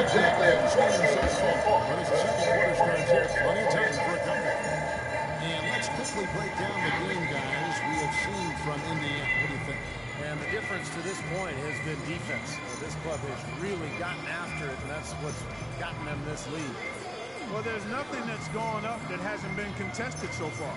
exactly. But as the second quarter starts here, plenty of time for a comeback. And let's quickly break down the game, guys, we have seen from Indiana. What do you think? And the difference to this point has been defense. This club has really gotten after it, and that's what's gotten them this lead. Well, there's nothing that's gone up that hasn't been contested so far.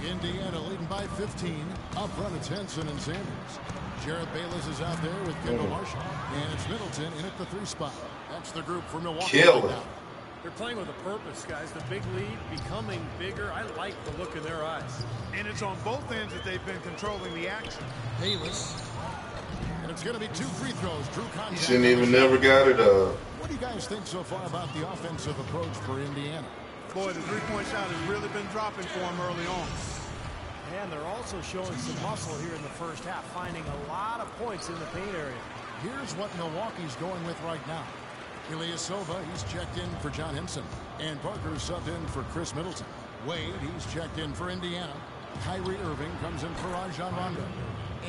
Indiana leading by 15. Up front, it's Henson and Sanders. Jared Bayless is out there with Kendall Marshall. And it's Middleton in at the 3 spot. That's the group for Milwaukee right now. They're playing with a purpose, guys. The big lead becoming bigger. I like the look in their eyes. And it's on both ends that they've been controlling the action. Bayless. And it's going to be 2 free throws. Drew contact. He shouldn't even never got it up. What do you guys think so far about the offensive approach for Indiana? Boy, the three-point shot has really been dropping for them early on. And they're also showing some muscle here in the first half, finding a lot of points in the paint area. Here's what Milwaukee's going with right now. Ilyasova, he's checked in for John Henson. And Parker's subbed in for Chris Middleton. Wade, he's checked in for Indiana. Kyrie Irving comes in for Rajon Rondo.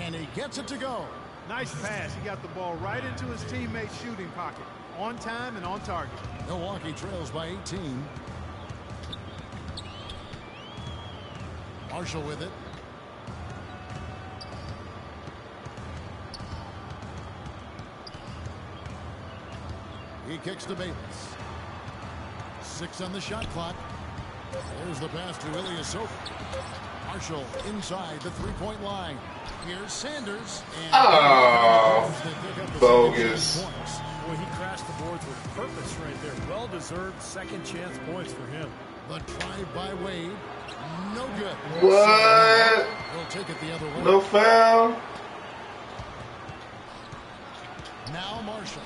And he gets it to go. Nice pass. He got the ball right into his teammate's shooting pocket. On time and on target. Milwaukee trails by 18. Marshall with it. He kicks to Bayless. 6 on the shot clock. There's the pass to Ilyasova. Marshall inside the 3-point line. Here's Sanders. And bogus. Boy, he crashed the boards with purpose right there. Well-deserved second chance points for him. The try by Wade. No good. What? He'll take it the other way. No foul. Now Marshall.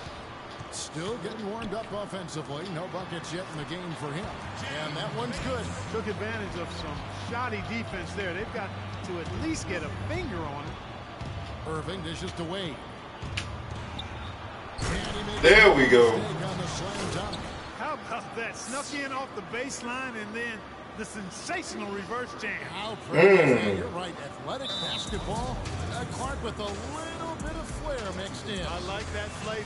Still getting warmed up offensively. No buckets yet in the game for him. And that one's good. Took advantage of some shoddy defense there. They've got to at least get a finger on it. Irving dishes to Wade. There we go. How about that? Snuck in off the baseline and then the sensational reverse jam. How pretty. You're right. Athletic basketball. Clark with a little bit of flair mixed in. I like that flavor.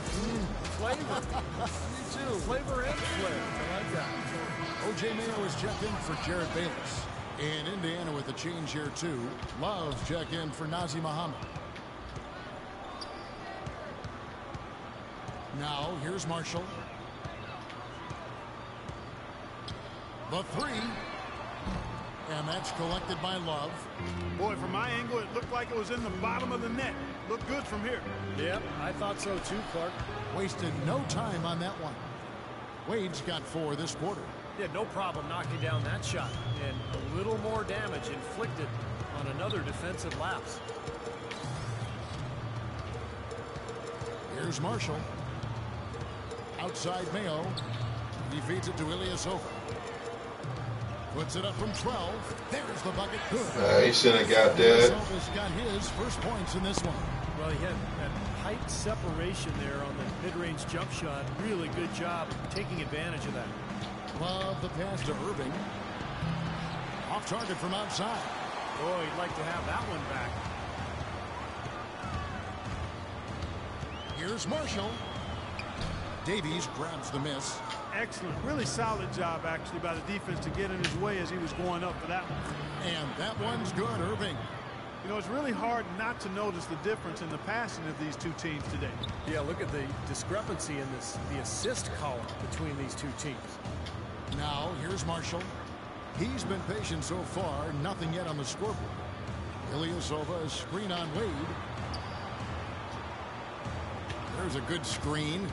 Flavor. Me too. Flavor and flair. I like that. O.J. Mayo is checked in for Jared Bayless. And Indiana with a change here, too. Love check in for Nazi Muhammad. Now, here's Marshall. The 3. And that's collected by Love. Boy, from my angle, it looked like it was in the bottom of the net. Looked good from here. Yep, I thought so too, Clark. Wasted no time on that one. Wade's got 4 this quarter. He had no problem knocking down that shot. And a little more damage inflicted on another defensive lapse. Here's Marshall. Outside Mayo. He feeds it to Ilyasova. Puts it up from 12. There's the bucket. Good. He shouldn't have got that. Ilyasova's got his first points in this one. Well, he had that height separation there on the mid-range jump shot. Really good job taking advantage of that. Love the pass to Irving. Off target from outside. Oh, he'd like to have that one back. Here's Marshall. Davies grabs the miss. Excellent. Really solid job, actually, by the defense to get in his way as he was going up for that one. And that one's good, Irving. You know, it's really hard not to notice the difference in the passing of these two teams today. Yeah, look at the discrepancy in the assist column between these two teams. Now, here's Marshall. He's been patient so far, nothing yet on the scoreboard. Ilyasova, a screen on Wade. There's a good screen.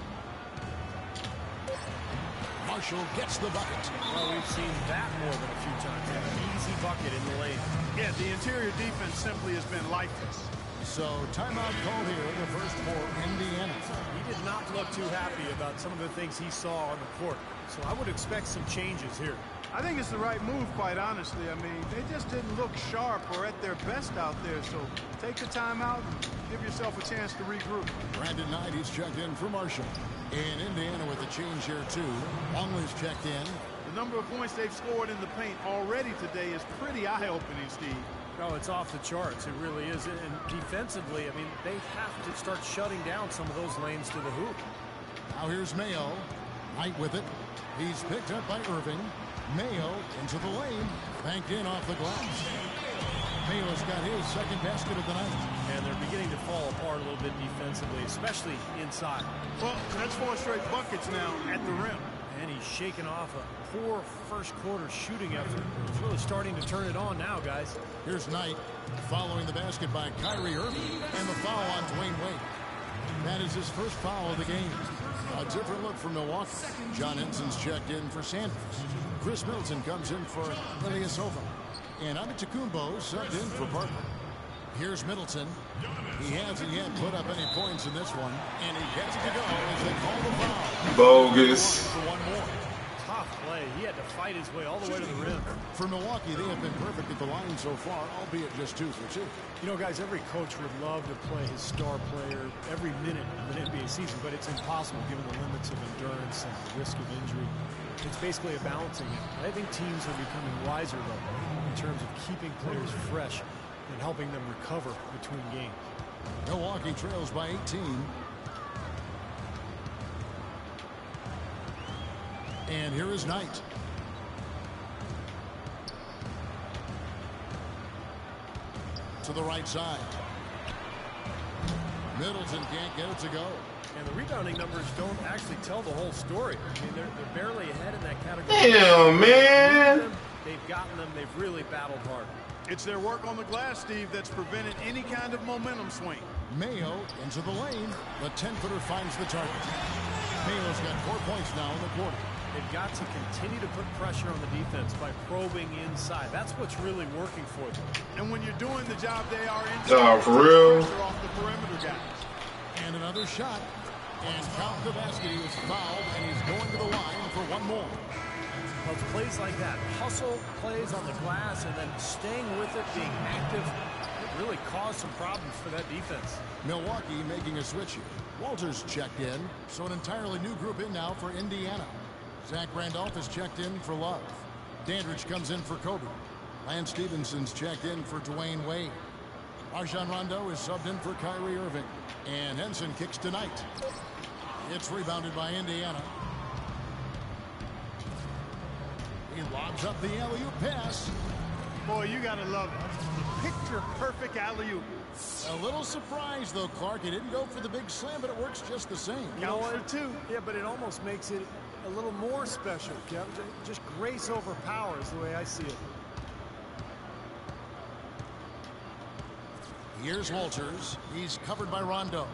Marshall gets the bucket. Well, we've seen that more than a few times. An easy bucket in the lane. Yeah, the interior defense simply has been lifeless. So, timeout call here, the first for Indiana. He did not look too happy about some of the things he saw on the court. So I would expect some changes here. I think it's the right move, quite honestly. I mean, they just didn't look sharp or at their best out there. So take the timeout and give yourself a chance to regroup. Brandon Knight, he's checked in for Marshall. And Indiana with a change here, too. Longley's checked in. The number of points they've scored in the paint already today is pretty eye-opening, Steve. No, it's off the charts. It really is. And defensively, I mean, they have to start shutting down some of those lanes to the hoop. Now here's Mayo. Knight with it. He's picked up by Irving. Mayo into the lane. Banked in off the glass. Mayo's got his second basket of the night. And they're beginning to fall apart a little bit defensively, especially inside. Well, that's 4 straight buckets now at the rim. And he's shaking off a poor first quarter shooting effort. He's really starting to turn it on now, guys. Here's Knight following the basket by Kyrie Irving. And the foul on Dwayne Wade. That is his first foul of the game. A different look for Milwaukee. John Henson's checked in for Sanders. Chris Middleton comes in for Ilyasova. And Antetokounmpo subbed in for Parker. Here's Middleton. He hasn't yet put up any points in this one. And he gets it to go as they call the foul. Bogus. For one more. Tough play. He had to fight his way all the way to the rim. For Milwaukee, they have been perfect at the line so far, albeit just 2 for 2. You know, guys, every coach would love to play his star player every minute of an NBA season, but it's impossible given the limits of endurance and the risk of injury. It's basically a balancing act. I think teams are becoming wiser, though, in terms of keeping players fresh and helping them recover between games. Milwaukee trails by 18. And here is Knight. To the right side. Middleton can't get it to go. And the rebounding numbers don't actually tell the whole story. I mean, they're barely ahead in that category. Damn, man. They've gotten them. They've really battled hard. It's their work on the glass, Steve, that's prevented any kind of momentum swing. Mayo into the lane. The 10-footer finds the target. Mayo's got 4 points now in the quarter. They've got to continue to put pressure on the defense by probing inside. That's what's really working for them. And when you're doing the job they are inside, for real. pressure off the perimeter guys. And another shot. And count the basket. He was fouled, and he's going to the line for one more. Well, it's plays like that. Hustle plays on the glass and then staying with it, being active, it really caused some problems for that defense. Milwaukee making a switch here. Walters checked in, so an entirely new group in now for Indiana. Zach Randolph is checked in for Love. Dandridge comes in for Kobe. Lance Stevenson's checked in for Dwayne Wade. Rajon Rondo is subbed in for Kyrie Irving. And Henson kicks tonight. It's rebounded by Indiana. He lobs up the alley-oop pass. Boy, you got to love it. Picture-perfect alley-oop. A little surprised, though, Clark. He didn't go for the big slam, but it works just the same. Counts for 2. Yeah, but it almost makes it a little more special, Kevin. Just grace over power is the way I see it. Here's Walters. He's covered by Rondo.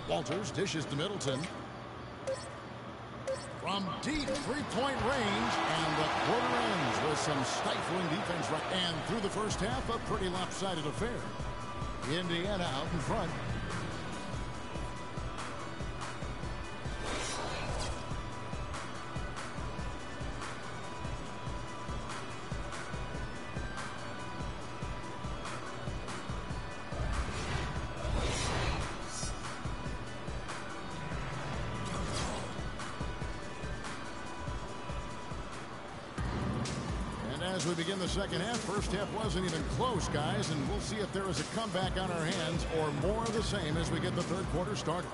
Walters dishes to Middleton. From deep three-point range, and the quarter ends with some stifling defense. And through the first half, a pretty lopsided affair. Indiana out in front. As we begin the second half, first half wasn't even close, guys, and we'll see if there is a comeback on our hands or more of the same as we get the third quarter started.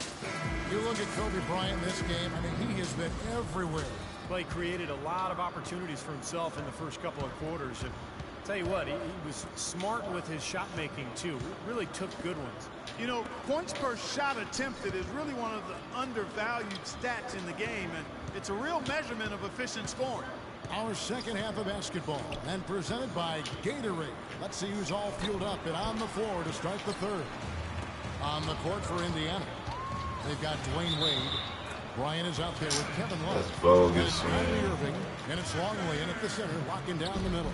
You look at Kobe Bryant this game, I mean, he has been everywhere. Clay created a lot of opportunities for himself in the first couple of quarters. And Tell you what, he was smart with his shot making too. Really took good ones. You know, points per shot attempted is really one of the undervalued stats in the game, and it's a real measurement of efficient scoring. Our second half of basketball, and presented by Gatorade. Let's see who's all fueled up and on the floor to start the third. On the court for Indiana, they've got Dwayne Wade. Brian is out there with Kevin Love. That's bogus, Kyrie man. Irving, and it's Longley in at the center, locking down the middle.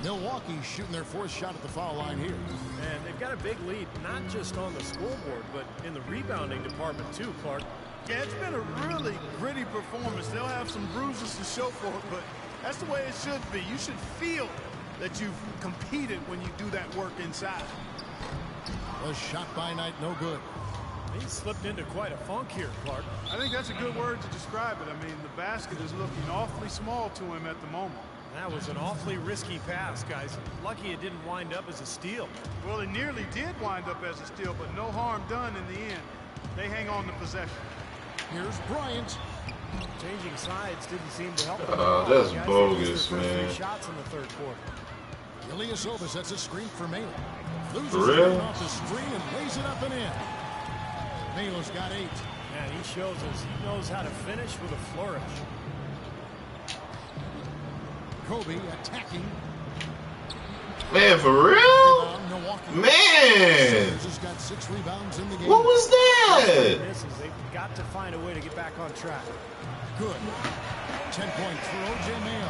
Milwaukee shooting their fourth shot at the foul line here. And they've got a big lead, not just on the scoreboard, but in the rebounding department too, Clark. Yeah, it's been a really gritty performance. They'll have some bruises to show for it, but that's the way it should be. You should feel that you've competed when you do that work inside. A shot by Knight, no good. He slipped into quite a funk here, Clark. I think that's a good word to describe it. I mean, the basket is looking awfully small to him at the moment. That was an awfully risky pass, guys. Lucky it didn't wind up as a steal. Well, it nearly did wind up as a steal, but no harm done in the end. They hang on to possession. Here's Bryant. Changing sides didn't seem to help. That's Guys, bogus, they used their man. first 3 shots in the third quarter. Ilyasova sets a screen for Mayo. Loses For it real? off the screen and lays it up and in. Mayo's got 8. Man, he shows us he knows how to finish with a flourish. Kobe attacking. Man, for real? Rebound, Milwaukee. Man! Sanders has got 6 rebounds in the game. What was that? Misses. They've got to find a way to get back on track. Good. 10 points for O.J. Mayo.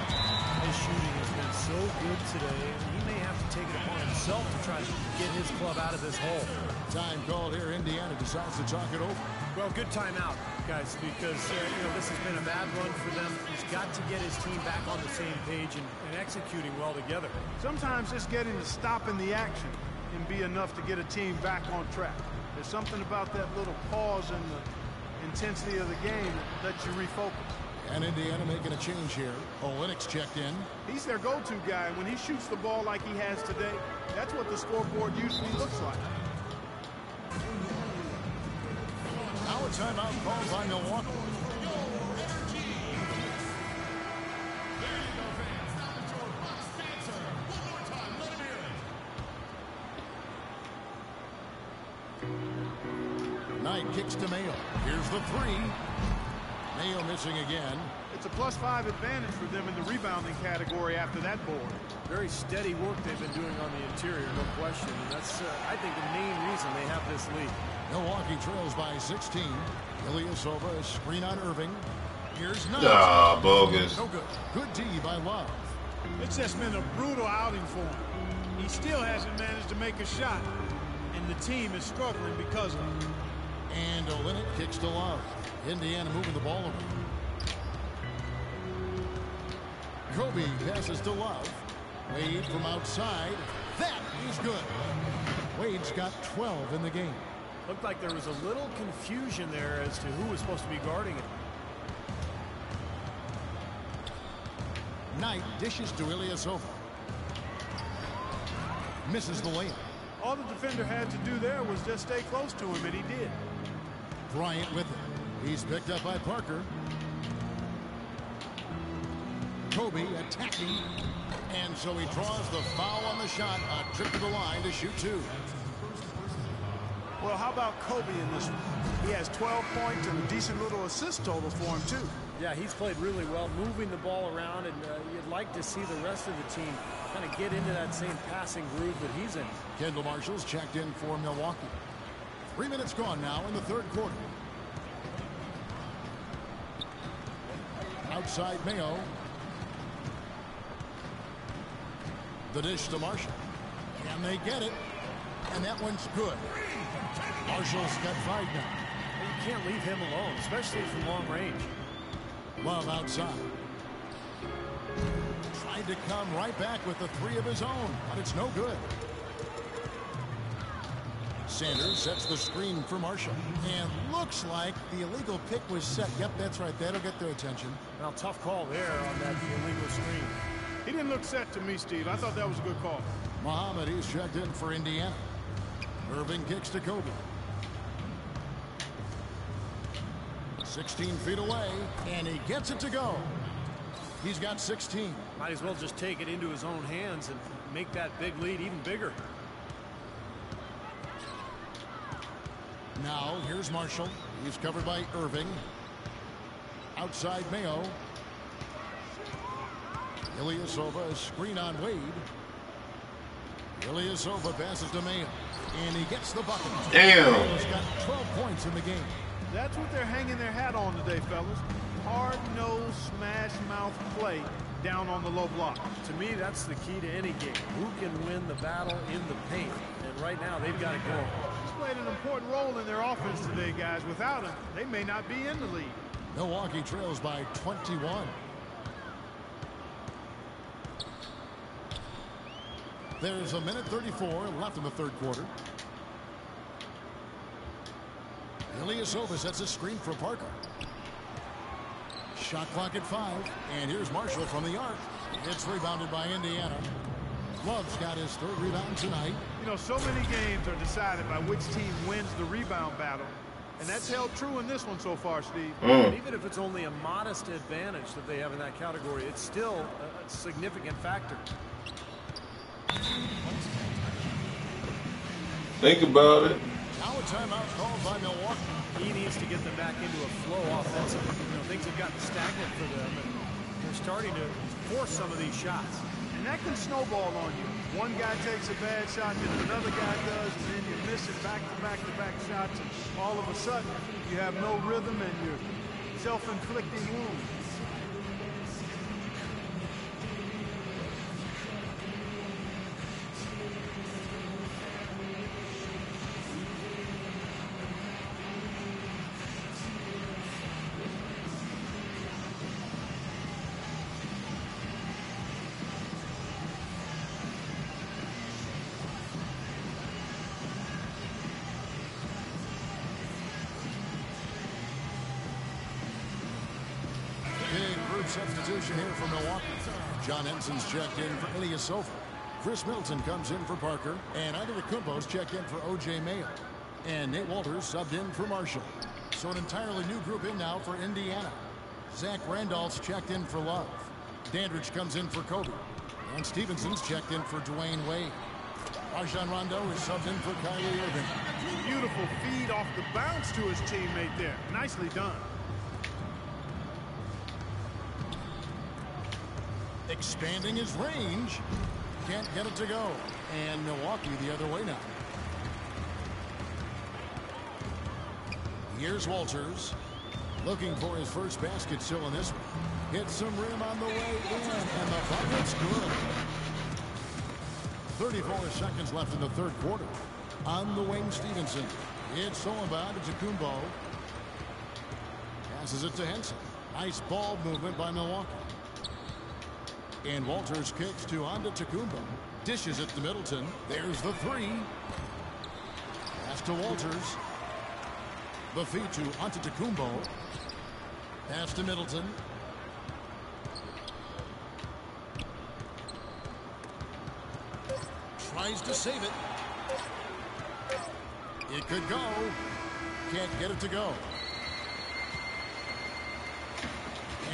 His shooting has been so good today. He may have to take it upon himself to try to get his club out of this hole. Time called here. Indiana decides to talk it over. Well, good timeout, guys, because this has been a bad run for them. He's got to get his team back on the same page and executing well together. Sometimes just getting to stop in the action can be enough to get a team back on track. There's something about that little pause in the intensity of the game that lets you refocus. And Indiana making a change here. Olynyk's checked in. He's their go-to guy. When he shoots the ball like he has today, that's what the scoreboard usually looks like. Now a timeout called by Milwaukee. Knight kicks to Mayo. Here's the 3. Mayo missing again. It's a +5 advantage for them in the rebounding category after that board. Very steady work they've been doing on the interior, no question. And that's, I think, the main reason they have this lead. Milwaukee trails by 16. Ilyasova, a screen on Irving. Here's Knight. Ah, bogus. No good. Good D by Love. It's just been a brutal outing for him. He still hasn't managed to make a shot, and the team is struggling because of it. And Olynyk kicks to Love. Indiana moving the ball over. Kobe passes to Love. Wade from outside. That is good. Wade's got 12 in the game. Looked like there was a little confusion there as to who was supposed to be guarding it. Knight dishes to Ilyasova. Misses the layup. All the defender had to do there was just stay close to him, and he did. Bryant with it. He's picked up by Parker. Kobe attacking. And so he draws the foul on the shot. A trip to the line to shoot 2. Well, how about Kobe in this one? He has 12 points and a decent little assist total for him, too. Yeah, he's played really well, moving the ball around, and you'd like to see the rest of the team kind of get into that same passing groove that he's in. Kendall Marshall's checked in for Milwaukee. 3 minutes gone now in the third quarter. Outside Mayo. The dish to Marshall. And they get it. And that one's good. Marshall's got 5 now. You can't leave him alone, especially from long range. Love outside. Tried to come right back with the 3 of his own, but it's no good. Sanders sets the screen for Marshall. And looks like the illegal pick was set. Yep, that's right. That'll get their attention. Well, tough call there on that illegal screen. He didn't look set to me, Steve. I thought that was a good call. Muhammad, he's checked in for Indiana. Irving kicks to Kobe. 16 feet away, and he gets it to go. He's got 16. Might as well just take it into his own hands and make that big lead even bigger. Now, here's Marshall. He's covered by Irving. Outside Mayo. Ilyasova, screen on Wade. Ilyasova passes to Mayo. And he gets the bucket. Damn. He's got 12 points in the game. That's what they're hanging their hat on today, fellas. Hard-nosed, smash-mouth play down on the low block. To me, that's the key to any game. Who can win the battle in the paint? And right now, they've got it going. He's played an important role in their offense today, guys. Without him, they may not be in the lead. Milwaukee trails by 21. There's a minute 34 left in the third quarter. Ilyasova sets a screen for Parker. Shot clock at 5. And here's Marshall from the arc. It's rebounded by Indiana. Love's got his third rebound tonight. You know, so many games are decided by which team wins the rebound battle. And that's held true in this one so far, Steve. And even if it's only a modest advantage that they have in that category, it's still a significant factor. Think about it. Now a timeout called by Milwaukee. He needs to get them back into a flow offensively. You know, things have gotten stagnant for them, and they're starting to force some of these shots. And that can snowball on you. One guy takes a bad shot, then another guy does, and then you're missing back-to-back-to-back shots, and all of a sudden, you have no rhythm and you're self-inflicting wounds. Substitution here for Milwaukee. John Henson's checked in for Ilyasova. Chris Middleton comes in for Parker. And Antetokounmpo's checked in for O.J. Mayo. And Nate Walters subbed in for Marshall. So an entirely new group in now for Indiana. Zach Randolph's checked in for Love. Dandridge comes in for Kobe. And Stevenson's checked in for Dwayne Wade. Rajon Rondo is subbed in for Kyrie Irving. Beautiful feed off the bounce to his teammate there. Nicely done. Expanding his range. Can't get it to go. And Milwaukee the other way now. Here's Walters. Looking for his first basket still in this one. Hits some rim on the way in. And the bucket's good. 34 seconds left in the third quarter. On the wing, Stevenson. It's Solomon to Kumbo. Passes it to Henson. Nice ball movement by Milwaukee. And Walters kicks to Antetokounmpo. Dishes it to Middleton. There's the three. Pass to Walters. The feed to Antetokounmpo. Pass to Middleton. Tries to save it. It could go. Can't get it to go.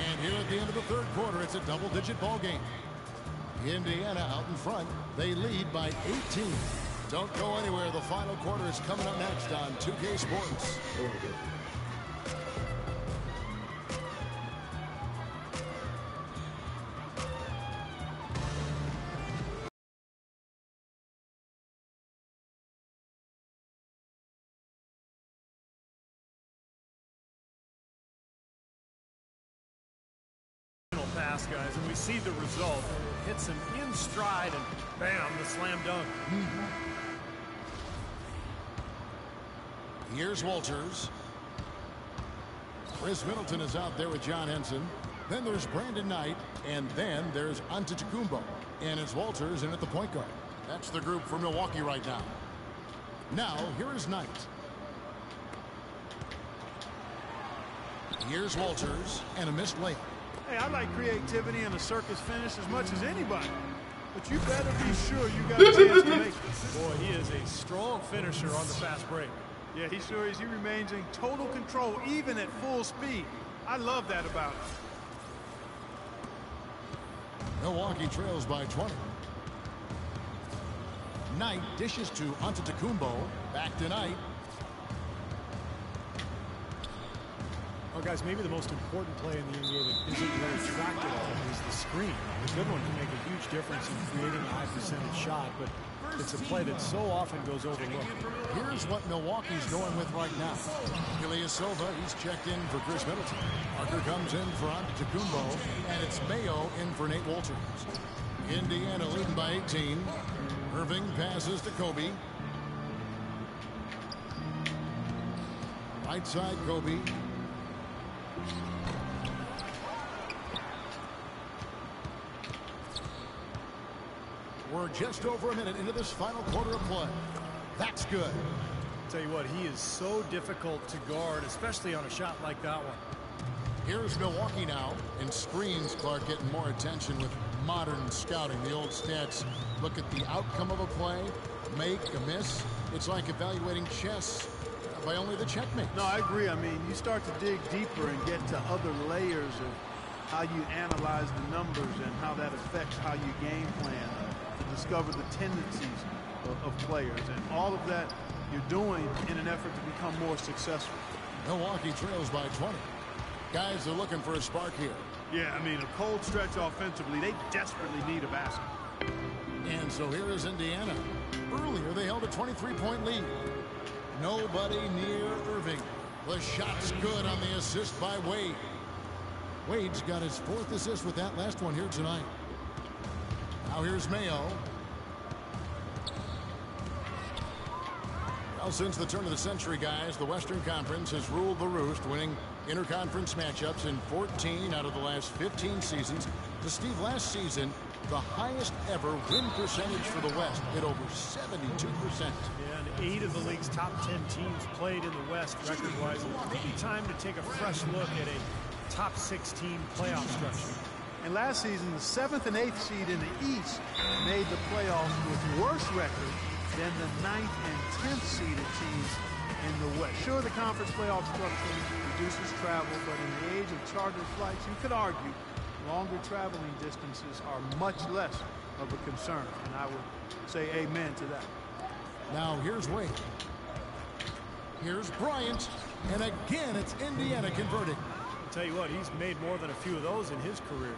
And here at the end of the third quarter, it's a double-digit ball game. Indiana out in front. They lead by 18. Don't go anywhere. The final quarter is coming up next on 2K Sports. Pass, guys, and we see the result. Hits him in stride, and bam, the slam dunk. Here's Walters. Chris Middleton is out there with John Henson. Then there's Brandon Knight, and then there's Antetokounmpo. And it's Walters in at the point guard. That's the group for Milwaukee right now. Now, here is Knight. Here's Walters, and a missed layup. Hey, I like creativity and a circus finish as much as anybody. But you better be sure you got a chance to make it. Boy, he is a strong finisher on the fast break. Yeah, he sure is. He remains in total control, even at full speed. I love that about him. Milwaukee trails by 20. Knight dishes to Antetokounmpo. Back to Knight. Well, guys, maybe the most important play in the NBA that isn't really tracked at all is the screen. A good one can make a huge difference in creating a high percentage shot, but it's a play that so often goes overlooked. Here's what Milwaukee's going with right now. Silva, he's checked in for Chris Middleton. Parker comes in for Antetokounmpo, and it's Mayo in for Nate Walters. Indiana leading by 18. Irving passes to Kobe. Right side, Kobe. We're just over a minute into this final quarter of play. That's good. Tell you what, he is so difficult to guard, especially on a shot like that one. Here's Milwaukee now, and screens, Clark, getting more attention with modern scouting. The old stats look at the outcome of a play, make, a miss. It's like evaluating chess by only the checkmate. No, I agree. I mean, you start to dig deeper and get to other layers of how you analyze the numbers and how that affects how you game plan to discover the tendencies of players. And all of that you're doing in an effort to become more successful. Milwaukee trails by 20. Guys are looking for a spark here. Yeah, I mean, a cold stretch offensively, they desperately need a basket. And so here is Indiana. Earlier, they held a 23-point lead. Nobody near Irving. The shot's good on the assist by Wade. Wade's got his 4th assist with that last one here tonight. Now here's Mayo. Well, since the turn of the century, guys, the Western Conference has ruled the roost, winning interconference matchups in 14 out of the last 15 seasons. To Steve, last season, the highest ever win percentage for the West hit over 72%. Yeah, and 8 of the league's top 10 teams played in the West record-wise. Maybe time to take a fresh look at a top 16 playoff structure. And last season, the 7th and 8th seed in the East made the playoffs with worse records than the 9th and 10th seeded teams in the West. Sure, the conference playoff structure reduces travel, but in the age of chartered flights, you could argue longer traveling distances are much less of a concern, and I would say amen to that. Now here's Wade. Here's Bryant, and again it's Indiana converting. I'll tell you what, he's made more than a few of those in his career.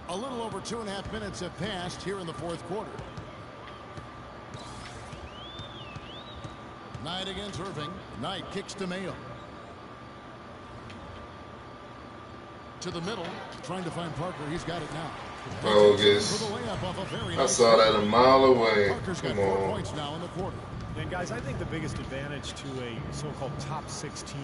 A little over 2.5 minutes have passed here in the 4th quarter. Knight against Irving. Knight kicks to Mayo. To the middle, trying to find Parker. He's got it now. Bogus. I saw that a mile away. Parker's got 4 points now in the quarter. And guys, I think the biggest advantage to a so-called top 16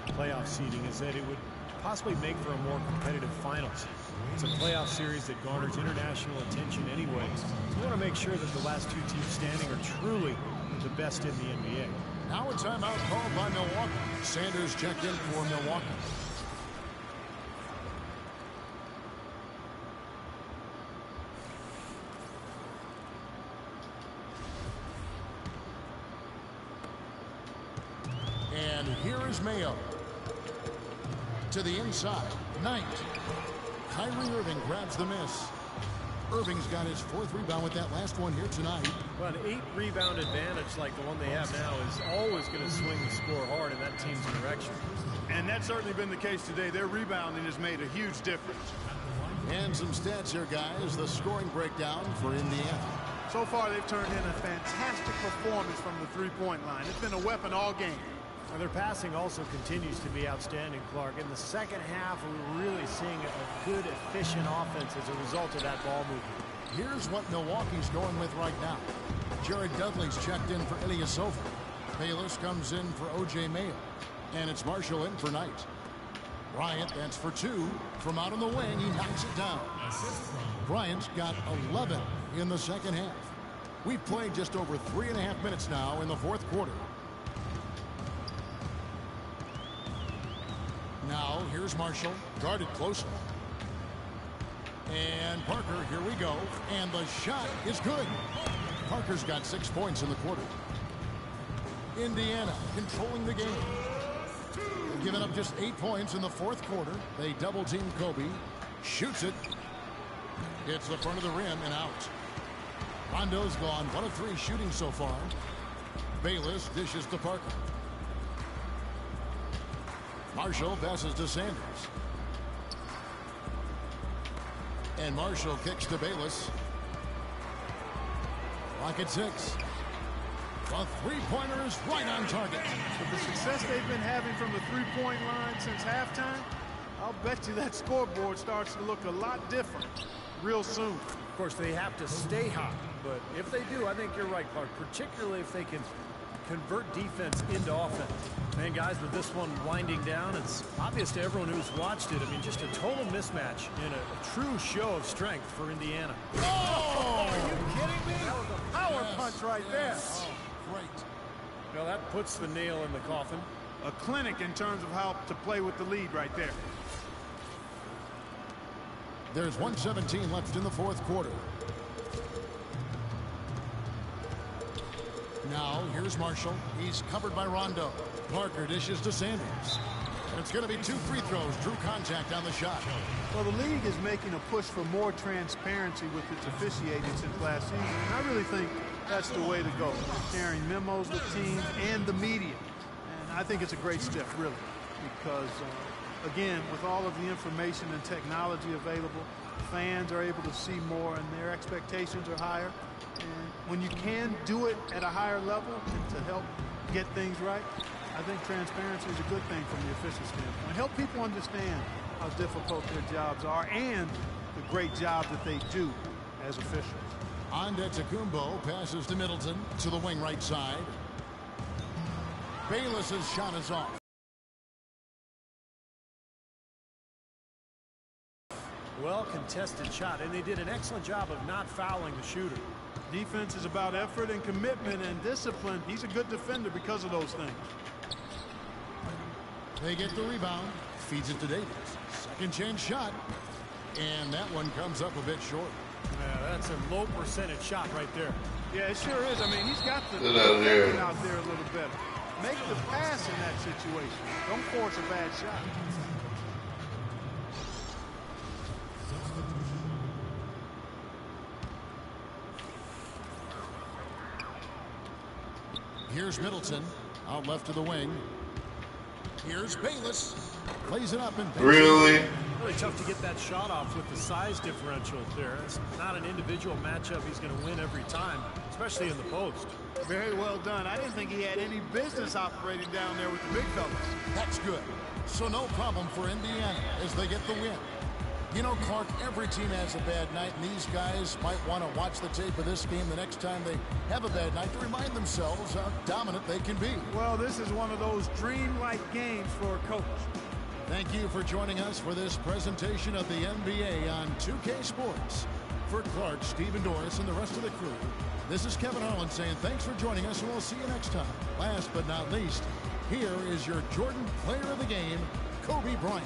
playoff seeding is that it would possibly make for a more competitive finals. It's a playoff series that garners international attention anyway. So we want to make sure that the last 2 teams standing are truly the best in the NBA. Now a timeout called by Milwaukee. Sanders checked in for Milwaukee. And here is Mayo. To the inside. Knight. Kyrie Irving grabs the miss. Irving's got his 4th rebound with that last one here tonight. Well, an 8-rebound advantage like the one they have now is always going to swing the score hard in that team's direction. And that's certainly been the case today. Their rebounding has made a huge difference. And some stats here, guys. The scoring breakdown for Indiana. So far, they've turned in a fantastic performance from the three-point line. It's been a weapon all game. And their passing also continues to be outstanding, Clark. In the second half, we're really seeing a good, efficient offense as a result of that ball movement. Here's what Milwaukee's going with right now. Jared Dudley's checked in for Ilyasova. Bayless comes in for O.J. Mayo. And it's Marshall in for Knight. Bryant, that's for 2. From out on the wing, he knocks it down. Bryant's got 11 in the second half. We've played just over 3.5 minutes now in the 4th quarter. Now, here's Marshall, guarded closely. And Parker, here we go. And the shot is good. Parker's got 6 points in the quarter. Indiana controlling the game. They've given up just 8 points in the 4th quarter. They double-team Kobe. Shoots it. Hits the front of the rim and out. Rondo's gone 1 of 3 shooting so far. Bayless dishes to Parker. Marshall passes to Sanders. And Marshall kicks to Bayless. Clock at 6. The three-pointer is right on target. With the success they've been having from the three-point line since halftime, I'll bet you that scoreboard starts to look a lot different real soon. Of course, they have to stay hot, but if they do, I think you're right, Clark, particularly if they can convert defense into offense. Man, guys, with this one winding down, it's obvious to everyone who's watched it. I mean, just a total mismatch and a true show of strength for Indiana. Oh! Are you kidding me? That was a power punch right there. Oh, great. Well, that puts the nail in the coffin. A clinic in terms of how to play with the lead right there. There's 1:17 left in the fourth quarter. Now, here's Marshall. He's covered by Rondo. Parker dishes to Sanders. And it's going to be 2 free throws. Drew contact on the shot. Well, the league is making a push for more transparency with its officiating since last season, and I really think that's the way to go. Sharing memos with teams and the media. And I think it's a great step, really, because, again, with all of the information and technology available, fans are able to see more and their expectations are higher. And when you can do it at a higher level and to help get things right, I think transparency is a good thing from the official standpoint. Help people understand how difficult their jobs are and the great job that they do as officials. Antetokounmpo passes to Middleton to the wing right side. Bayless's shot is off. Well contested shot, and they did an excellent job of not fouling the shooter. Defense is about effort and commitment and discipline. He's a good defender because of those things. They get the rebound. Feeds it to Davis. Second chance shot. And that one comes up a bit short. Yeah, that's a low percentage shot right there. Yeah, it sure is. I mean, he's got the Get out of there. out there a little better. Make the pass in that situation. Don't force a bad shot. Here's Middleton. Out left to the wing. Here's Bayless. Plays it up and Really? Really tough to get that shot off with the size differential there. It's not an individual matchup he's going to win every time, especially in the post. Very well done. I didn't think he had any business operating down there with the big fellas. That's good. So no problem for Indiana as they get the win. You know, Clark, every team has a bad night, and these guys might want to watch the tape of this game the next time they have a bad night to remind themselves how dominant they can be. Well, this is one of those dream-like games for a coach. Thank you for joining us for this presentation of the NBA on 2K Sports. For Clark, Stephen Doris, and the rest of the crew, this is Kevin Harlan saying thanks for joining us, and we'll see you next time. Last but not least, here is your Jordan Player of the Game, Kobe Bryant.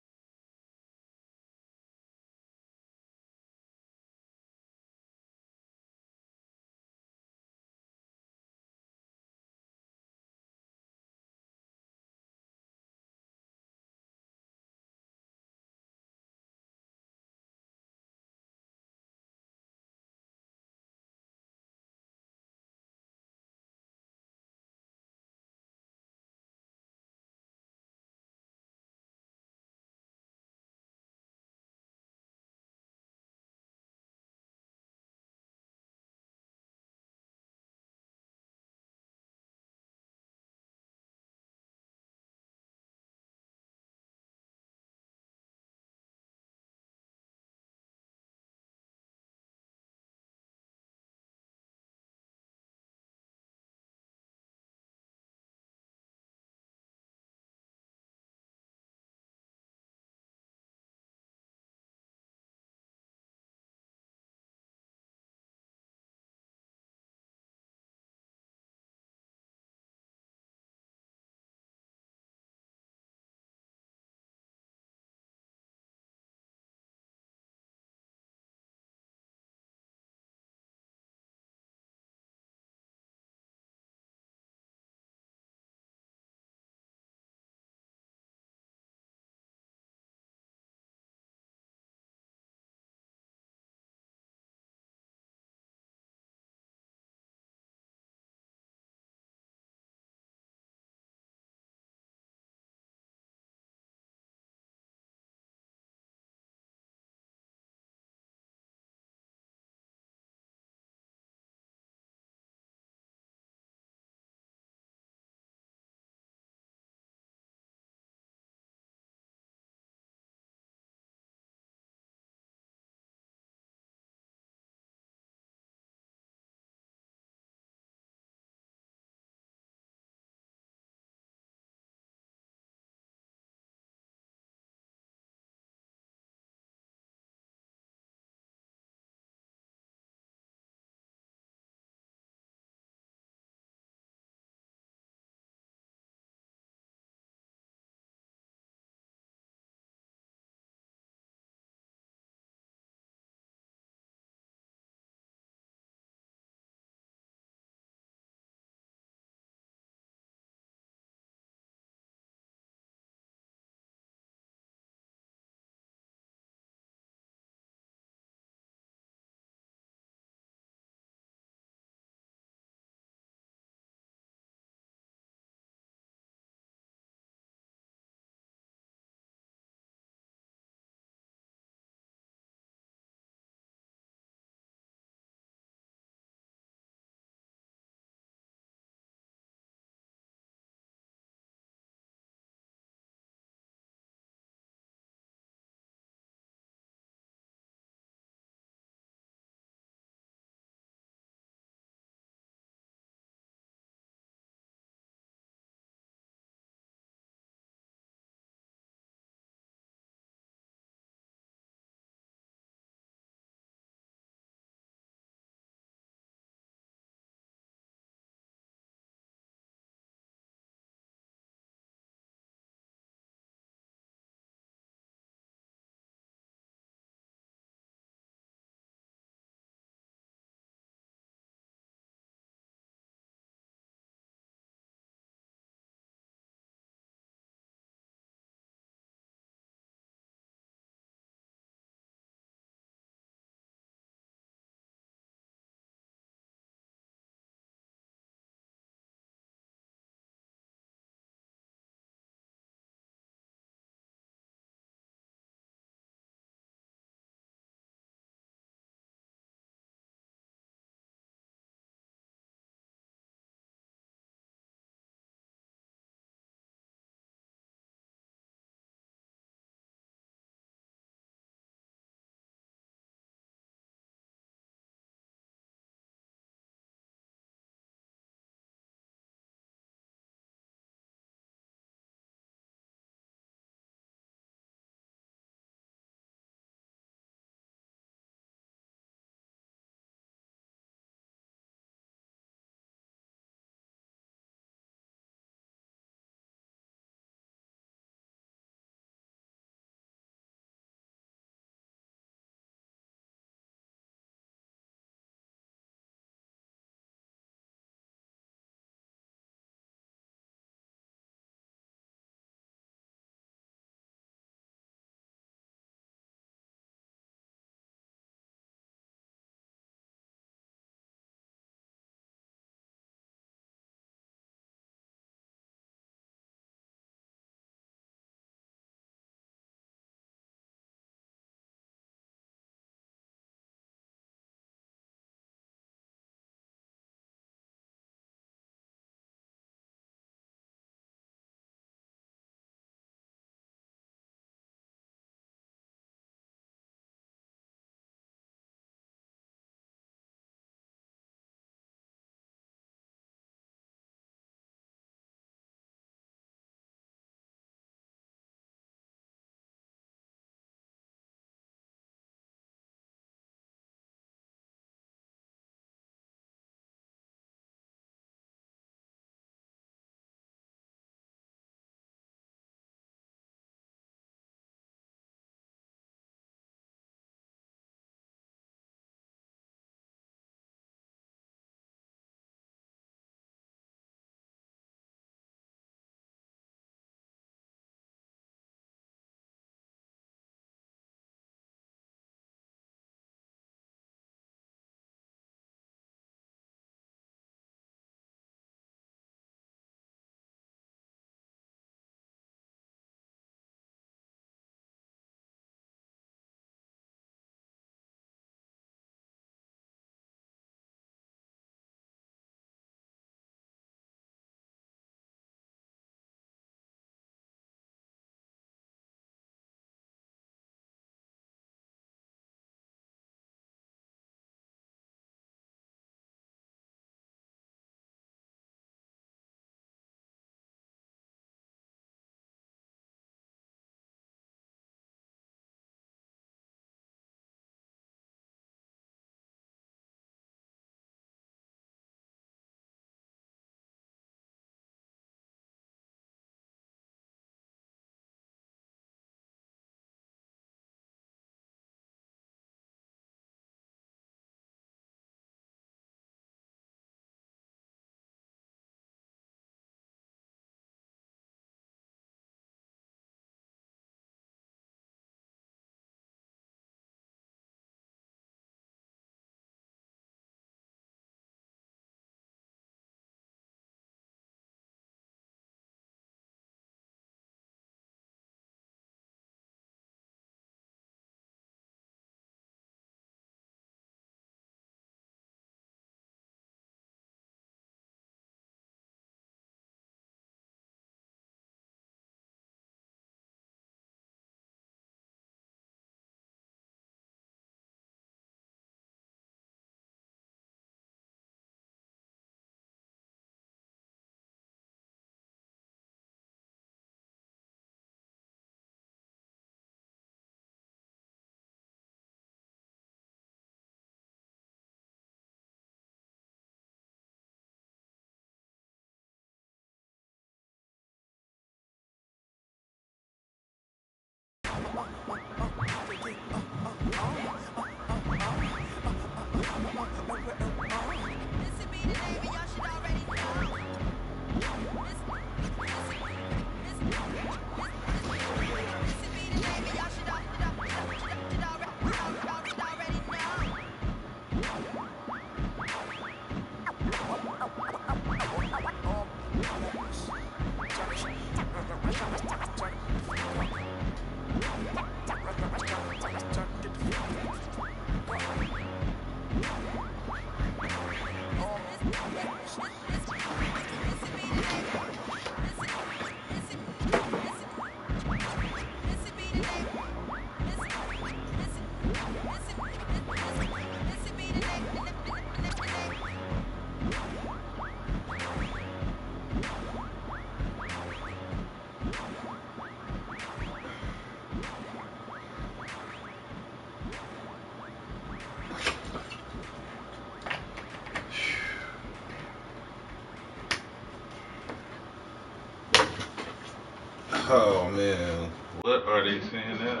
man, what are they saying now?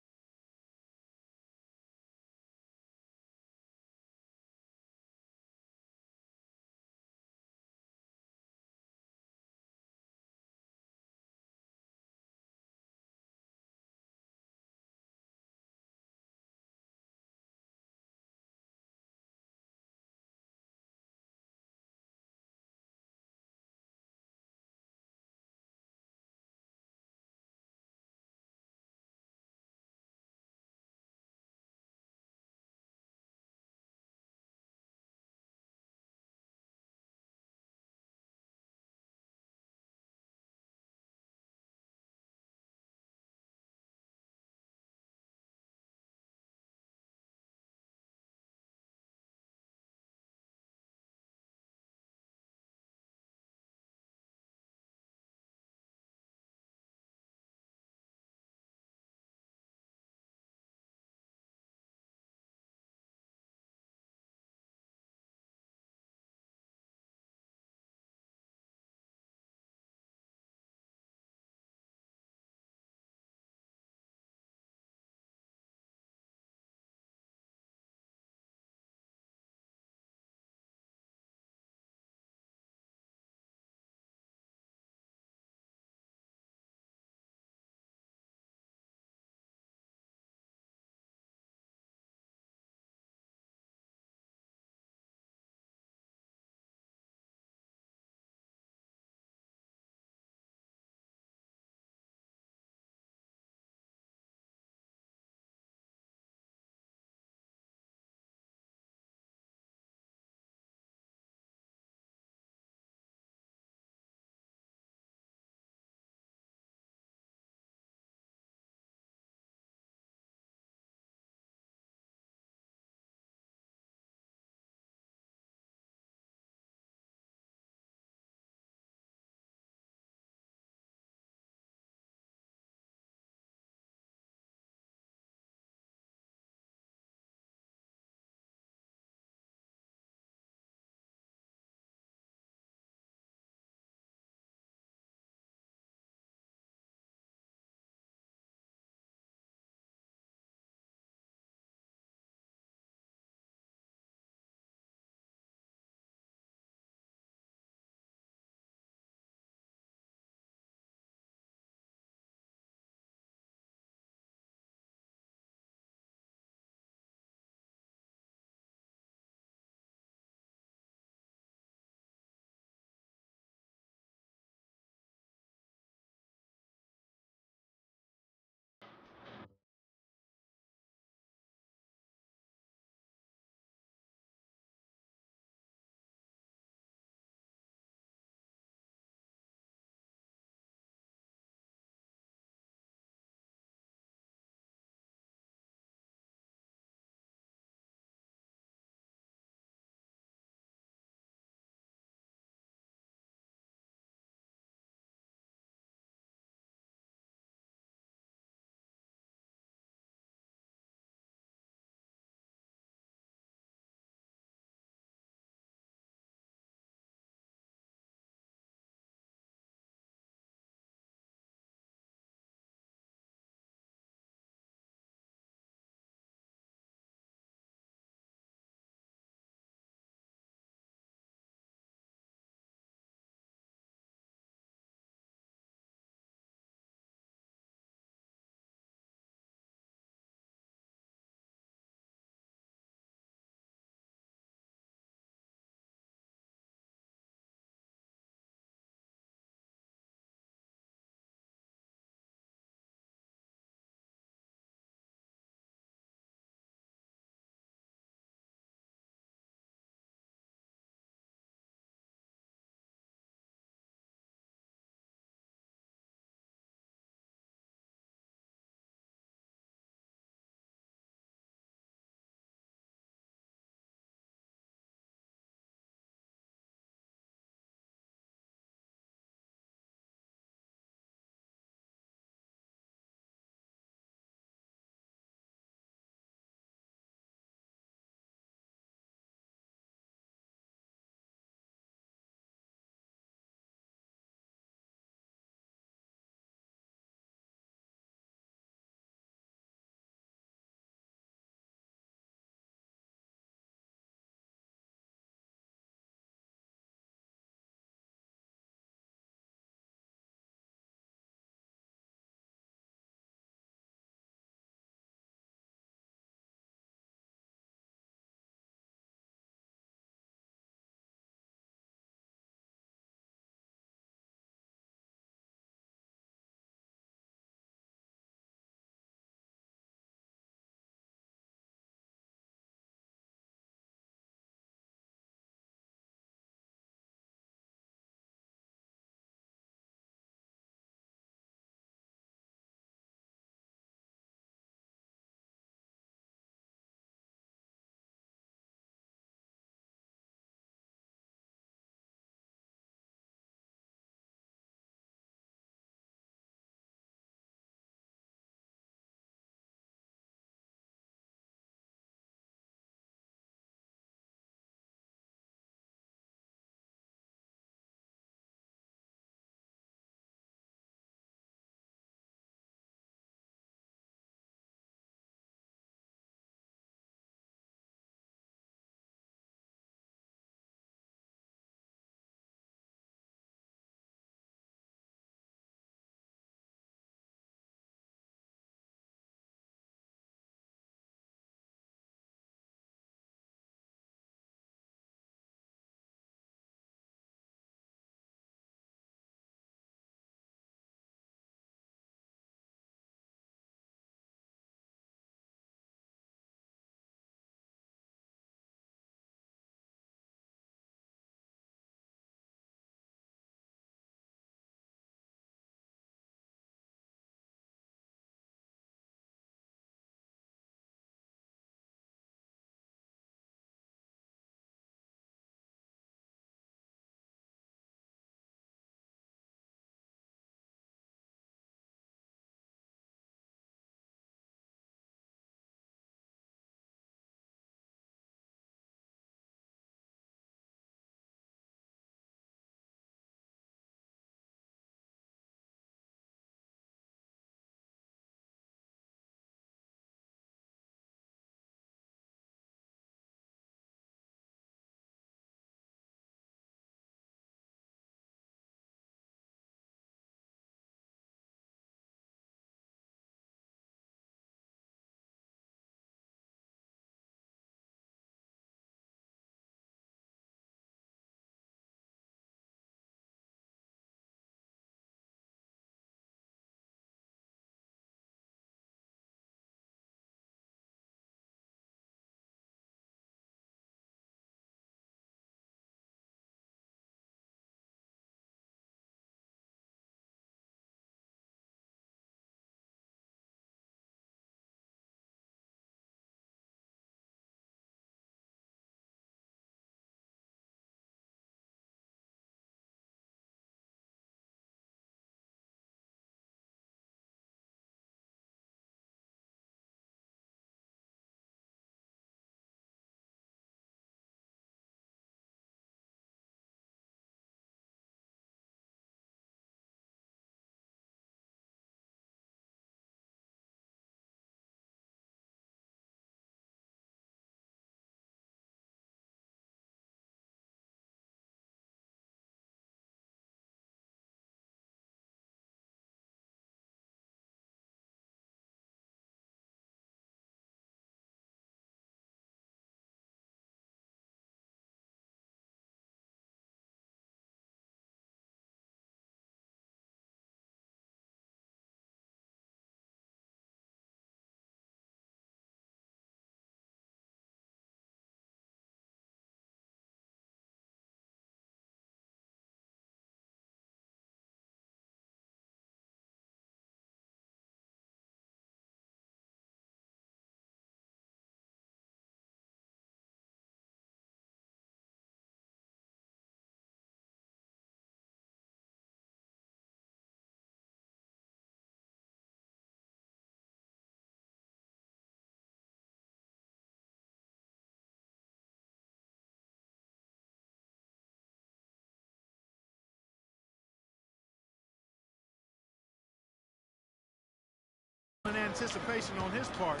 anticipation on his part.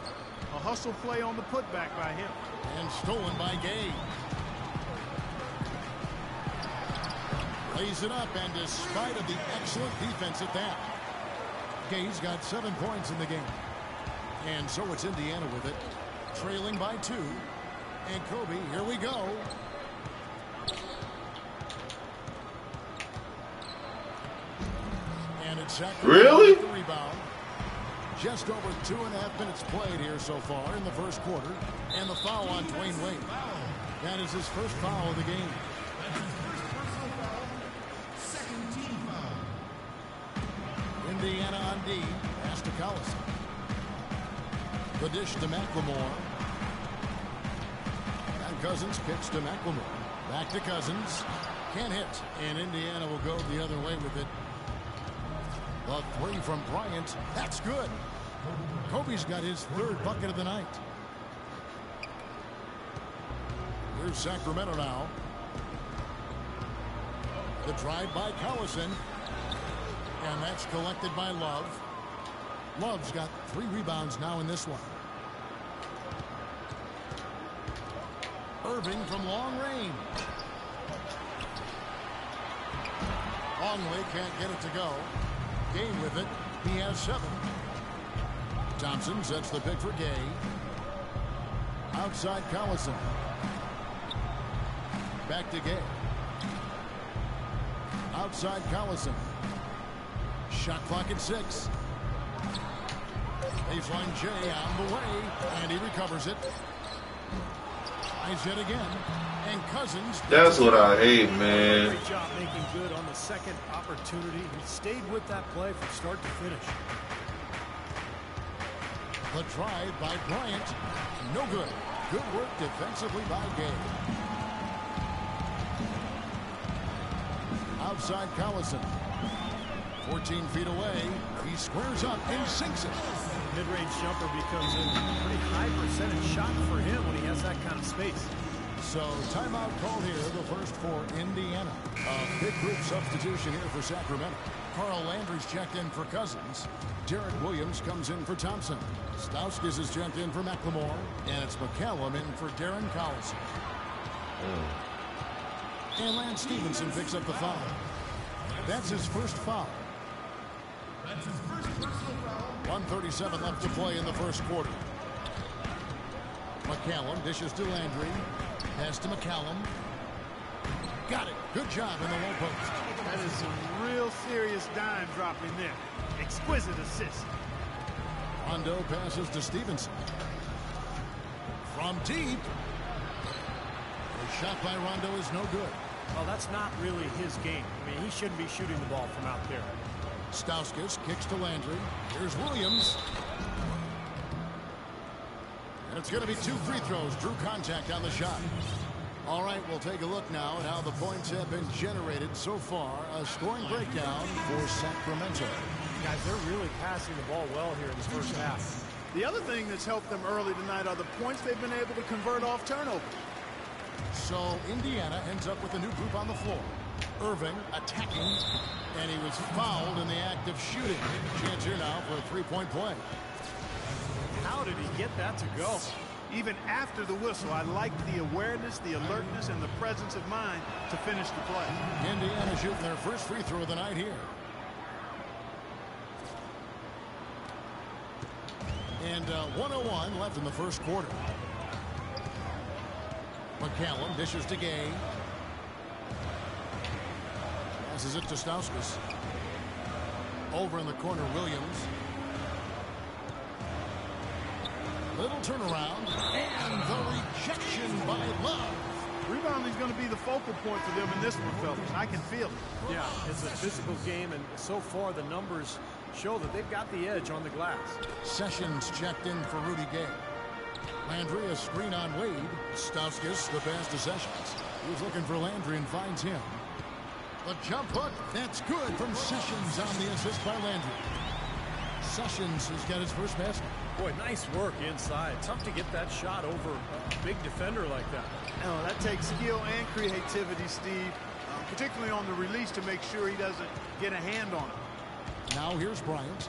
A hustle play on the putback by him. And stolen by Gay. Lays it up, and despite of the excellent defense at that, Gay's got 7 points in the game. And so it's Indiana with it, trailing by 2. And Kobe, here we go. And it's really the rebound. Just over 2.5 minutes played here so far in the first quarter. And the foul on Dwayne Wade. That is his first foul of the game. Indiana on D. Pass to Collison. The dish to McLemore. And Cousins kicks to McLemore. Back to Cousins. Can't hit. And Indiana will go the other way with it. The 3 from Bryant. That's good. Kobe's got his 3rd bucket of the night. Here's Sacramento now. The drive by Collison. And that's collected by Love. Love's got 3 rebounds now in this one. Irving from long range. Longley can't get it to go. Gay with it. He has 7. Thompson sets the pick for Gay. Outside Collison. Back to Gay. Outside Collison. Shot clock at 6. Baseline J on the way, and he recovers it. Eyes it again, and Cousins. That's what I hate, man. Great job making good on the second opportunity. He stayed with that play from start to finish. The drive by Bryant, no good. Good work defensively by Gay. Outside Collison. 14 feet away. He squares up and sinks it. Mid-range jumper becomes a pretty high percentage shot for him when he has that kind of space. So timeout called here, the first for Indiana. A big group substitution here for Sacramento. Carl Landry's checked in for Cousins. Derek Williams comes in for Thompson. Stauskas is checked in for McLemore. And it's McCallum in for Darren Collison. And Lance Stevenson picks up the foul. That's his first foul. 1:37 left to play in the first quarter. McCallum dishes to Landry. Pass to McCallum. Got it. Good job in the low post. That is some real serious dime dropping there. Exquisite assist. Rondo passes to Stevenson. From deep. The shot by Rondo is no good. Well, that's not really his game. I mean, he shouldn't be shooting the ball from out there. Stauskas kicks to Landry. Here's Williams. And it's going to be 2 free throws. Drew contact on the shot. All right, we'll take a look now at how the points have been generated so far. A scoring breakdown for Sacramento. Guys, they're really passing the ball well here in the first half. The other thing that's helped them early tonight are the points they've been able to convert off turnover. So Indiana ends up with a new group on the floor. Irving attacking, and he was fouled in the act of shooting. Chance here now for a 3-point play. How did he get that to go? Even after the whistle, I liked the awareness, the alertness, and the presence of mind to finish the play. Indiana shooting their first free throw of the night here. And 1:01 left in the first quarter. McCallum dishes to Gay. Passes it to Stauskas. Over in the corner, Williams. Little turnaround. And the rejection by Love. Rebounding is going to be the focal point for them in this one, fellas. I can feel it. Yeah, it's a physical game, and so far the numbers show that they've got the edge on the glass. Sessions checked in for Rudy Gay. Landry, a screen on Wade. Stauskas, the pass to Sessions. He was looking for Landry and finds him. The jump hook, that's good from Sessions on the assist by Landry. Sessions has got his first basket. Boy, nice work inside. Tough to get that shot over a big defender like that. Oh, that takes skill and creativity, Steve, particularly on the release to make sure he doesn't get a hand on it. Now here's Bryant.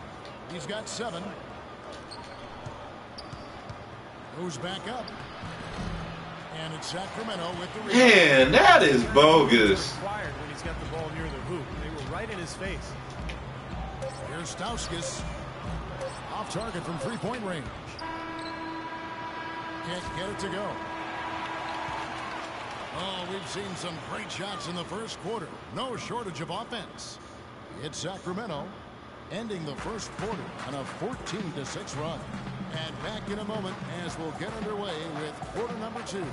He's got 7. Goes back up. And it's Sacramento with the rebound. Man, that is bogus. Required when he's got the ball near the hoop. They were right in his face. Here's Stauskas. Off target from three-point range. Can't get it to go. Oh, we've seen some great shots in the first quarter. No shortage of offense. It's Sacramento ending the first quarter on a 14-6 run. And back in a moment as we'll get underway with quarter number 2.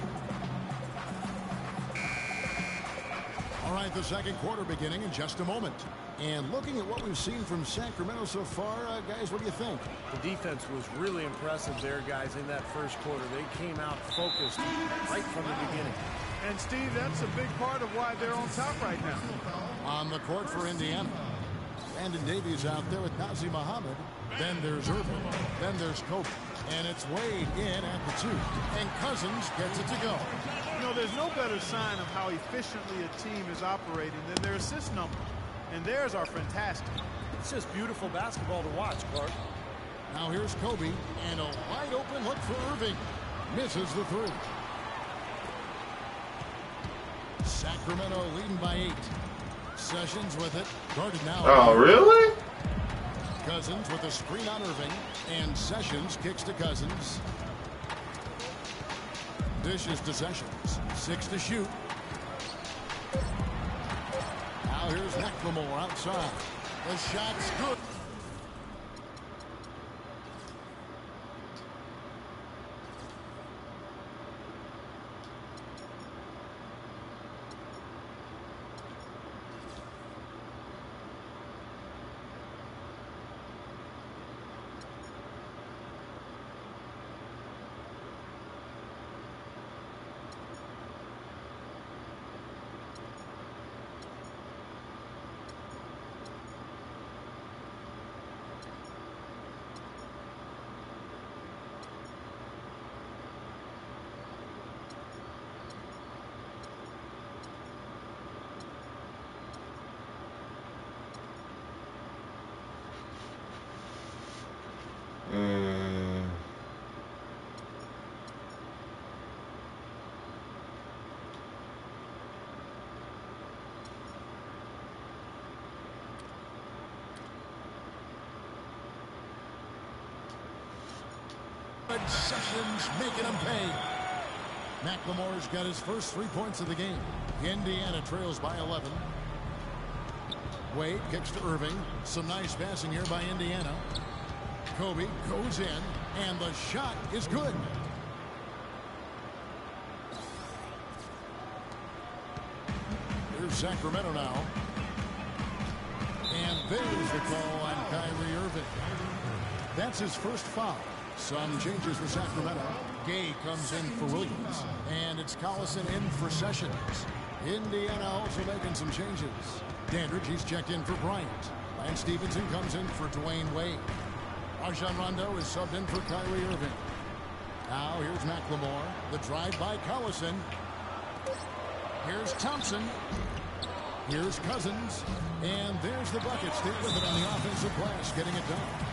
All right, the second quarter beginning in just a moment. And looking at what we've seen from Sacramento so far, guys, what do you think? The defense was really impressive there, guys, in that first quarter. They came out focused right from the beginning. And, Steve, that's a big part of why they're on top right now. On the court for Indiana. Brandon Davies out there with Nazir Muhammad. Then there's Irvin. Then there's Kobe. And it's Wade in at the 2. And Cousins gets it to go. You know, there's no better sign of how efficiently a team is operating than their assist number. And theirs are fantastic. It's just beautiful basketball to watch, Clark. Now here's Kobe. And a wide open look for Irving. Misses the 3. Sacramento leading by 8. Sessions with it. Guarded now. Oh, really? Cousins with a screen on Irving. And Sessions kicks to Cousins. Dishes to Sessions. 6 to shoot. Now here's McLemore outside. The shot's good. Sessions making him pay. McLemore's got his first 3 points of the game. Indiana trails by 11. Wade kicks to Irving. Some nice passing here by Indiana. Kobe goes in, and the shot is good. Here's Sacramento now. And there's the call on Kyrie Irving. That's his first foul. Some changes for Sacramento. Gay comes in for Williams. And it's Collison in for Sessions. Indiana also making some changes. Dandridge, he's checked in for Bryant. Lance Stevenson comes in for Dwayne Wade. Rajon Rondo is subbed in for Kyrie Irving. Now here's McLemore. The drive by Collison. Here's Thompson. Here's Cousins. And there's the bucket. Stay with it on the offensive glass, getting it done.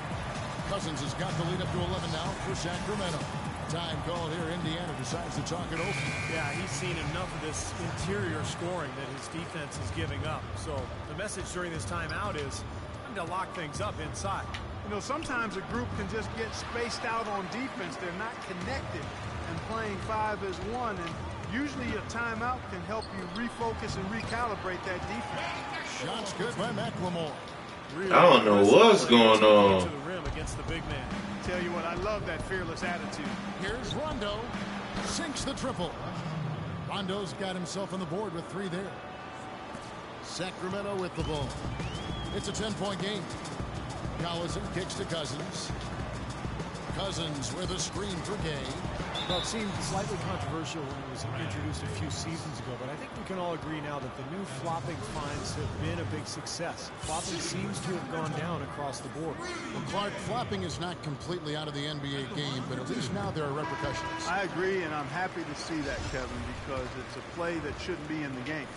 Cousins has got the lead up to 11 now for Sacramento. Time called here. Indiana decides to talk it over. Yeah, he's seen enough of this interior scoring that his defense is giving up. So the message during this timeout is time to lock things up inside. You know, sometimes a group can just get spaced out on defense. They're not connected and playing 5 as 1. And usually a timeout can help you refocus and recalibrate that defense. Shots good by McLemore. Really, I don't know what's going on. To the rim against the big man. Tell you what, I love that fearless attitude. Here's Rondo. Sinks the triple. Rondo's got himself on the board with 3 there. Sacramento with the ball. It's a 10-point game. Collison kicks to Cousins. Cousins with a screen for Gay. Well, it seemed slightly controversial when it was introduced a few seasons ago, but I think we can all agree now that the new flopping fines have been a big success. Flopping seems to have gone down across the board. Well, Clark, flopping is not completely out of the NBA game, but at least now there are repercussions. I agree, and I'm happy to see that, Kevin, because it's a play that shouldn't be in the game.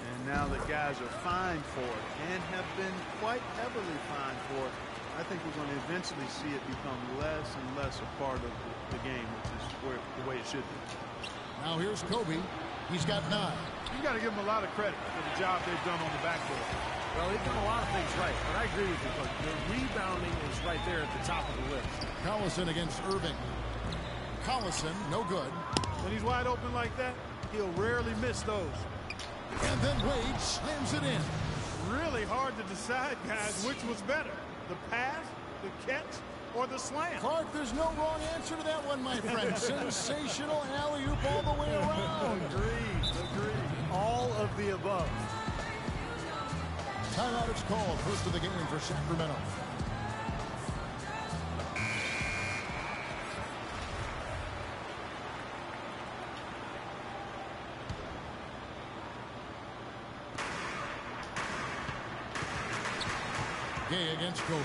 And now that guys are fined for it and have been quite heavily fined for it, I think we're going to eventually see it become less and less a part of the game, which is the way it should be. Now here's Kobe. He's got 9. You got to give them a lot of credit for the job they've done on the backboard. Well, they've done a lot of things right, but I agree with you, Coach. The rebounding is right there at the top of the list. Collison against Irving. Collison, no good. When he's wide open like that, he'll rarely miss those. And then Wade slams it in. Really hard to decide, guys, which was better. The pass, the catch, or the slam. Clark, there's no wrong answer to that one, my friend. Sensational alley-oop all the way around. Agreed. All of the above. Timeout is called. First of the game for Sacramento. Gay against Kobe.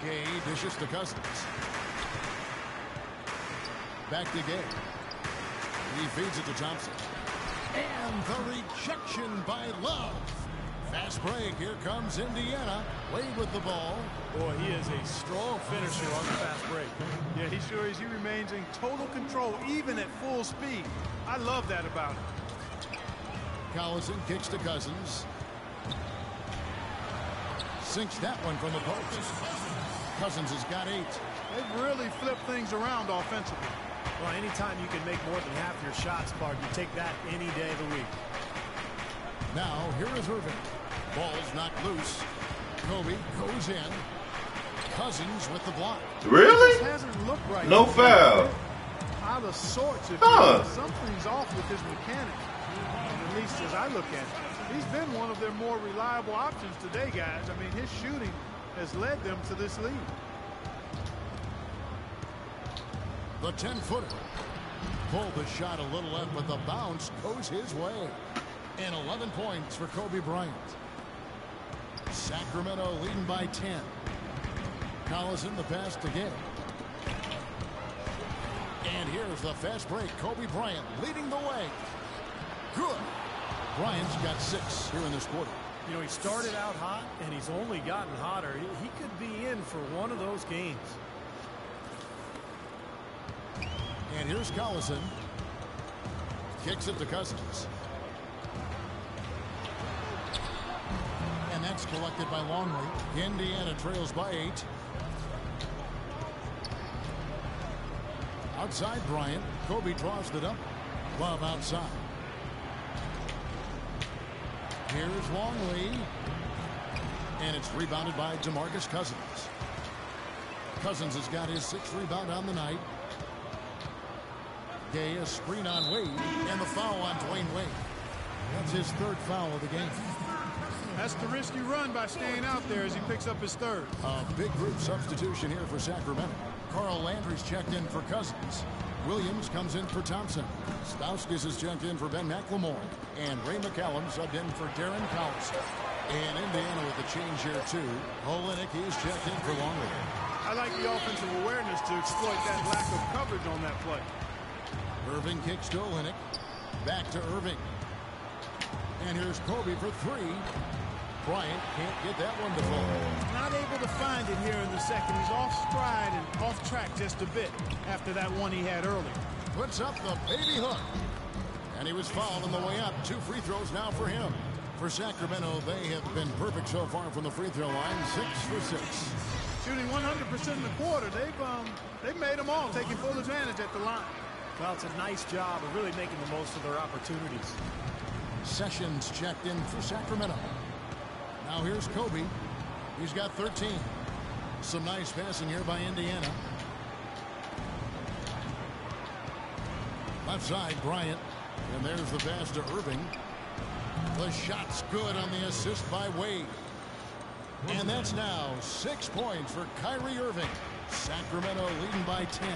Gay dishes to Cousins. Back to Gay. He feeds it to Thompson. And the rejection by Love. Fast break. Here comes Indiana. Wade with the ball. Boy, he is a strong finisher on the fast break. Yeah, he sure is. He remains in total control, even at full speed. I love that about him. Collison kicks to Cousins. Sinks that one from the post. Cousins has got 8. They've really flipped things around offensively. Well, anytime you can make more than half your shots, Clark, you take that any day of the week. Now, here is Irving. Ball's knocked loose. Kobe goes in. Cousins with the block. Really? This hasn't looked right. No foul. Out of sorts. Something's off with his mechanics, at least as I look at it. He's been one of their more reliable options today, guys. I mean, his shooting has led them to this lead. The 10-footer. Pulled the shot a little left, but the bounce goes his way. And 11 points for Kobe Bryant. Sacramento leading by 10. Collison the pass to Gay. And here's the fast break. Kobe Bryant leading the way. Good. Bryant's got 6 here in this quarter. You know, he started out hot, and he's only gotten hotter. He could be in for one of those games. And here's Collison. Kicks it to Cousins. And that's collected by Longley. Indiana trails by 8. Outside Bryant. Kobe draws it up. Love outside. Here's Longley. And it's rebounded by DeMarcus Cousins. Cousins has got his 6th rebound on the night. Gay, a screen on Wade. And the foul on Dwayne Wade. That's his 3rd foul of the game. That's the risk you run by staying out there as he picks up his 3rd. A big group substitution here for Sacramento. Carl Landry's checked in for Cousins. Williams comes in for Thompson. Stauskas is checked in for Ben McLemore. And Ray McCallum subbed in for Darren Collison. And Indiana with the change here too. Olenek is checked in for Longley. I like the offensive awareness to exploit that lack of coverage on that play. Irving kicks to Olenek. Back to Irving. And here's Kobe for 3. Bryant can't get that one to fall. Not able to find it here in the second. He's off stride and off track just a bit after that one he had earlier. Puts up the baby hook. And he was fouled on the way up. 2 free throws now for him. For Sacramento, they have been perfect so far from the free throw line. 6 for 6. Shooting 100% in the quarter. They've made them all, taking full advantage at the line. Well, it's a nice job of really making the most of their opportunities. Sessions checked in for Sacramento. Now here's Kobe. He's got 13. Some nice passing here by Indiana. Left side, Bryant. And there's the pass to Irving. The shot's good on the assist by Wade. And that's now 6 points for Kyrie Irving. Sacramento leading by 10.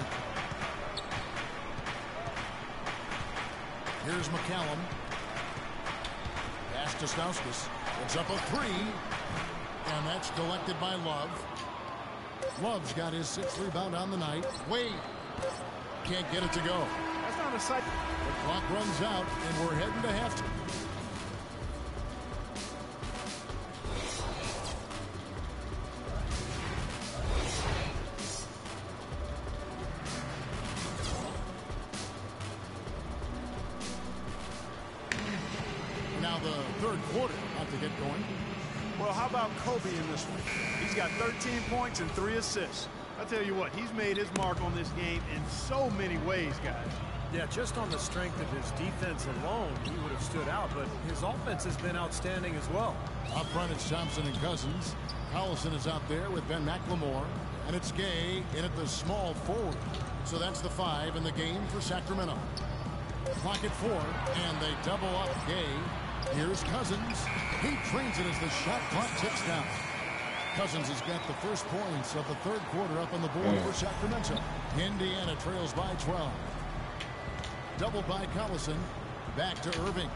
Here's McCallum. Pass to Stauskas. It's up a 3. And that's collected by Love. Love's got his 6th rebound on the night. Wade can't get it to go. That's not a sight. The clock runs out, and we're heading to halftime. third quarter about to get going. Well, how about Kobe in this one? He's got 13 points and 3 assists. I tell you what, he's made his mark on this game in so many ways, guys. Yeah, just on the strength of his defense alone, he would have stood out, but his offense has been outstanding as well. Up front, it's Thompson and Cousins. Collison is out there with Ben McLemore, and it's Gay in at the small forward. So that's the 5 in the game for Sacramento. Clock at 4, and they double up Gay. Here's Cousins. He trains it as the shot clock ticks down. Cousins has got the first points of the third quarter up on the board for Sacramento. Indiana trails by 12. Doubled by Collison. Back to Irving.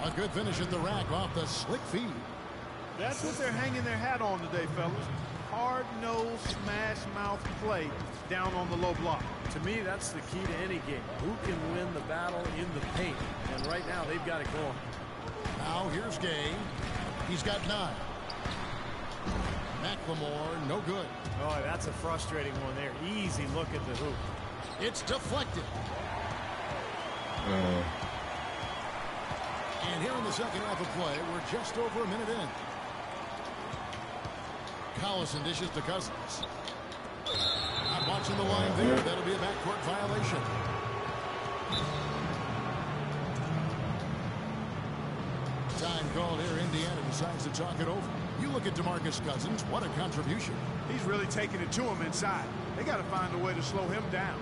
A good finish at the rack off the slick feed. That's what they're hanging their hat on today, fellas. Hard-nosed, smash-mouth play down on the low block. To me, that's the key to any game. Who can win the battle in the paint? And right now, they've got it going. Now here's Gay. He's got 9. McLemore, no good. Oh, that's a frustrating one there. Easy look at the hoop. It's deflected. And here in the second half of play, we're just over a minute in. Collison dishes to Cousins. Not watching the line there. That'll be a backcourt violation. Time called here. Indiana decides to talk it over. You look at DeMarcus Cousins. What a contribution. He's really taking it to him inside. They got to find a way to slow him down.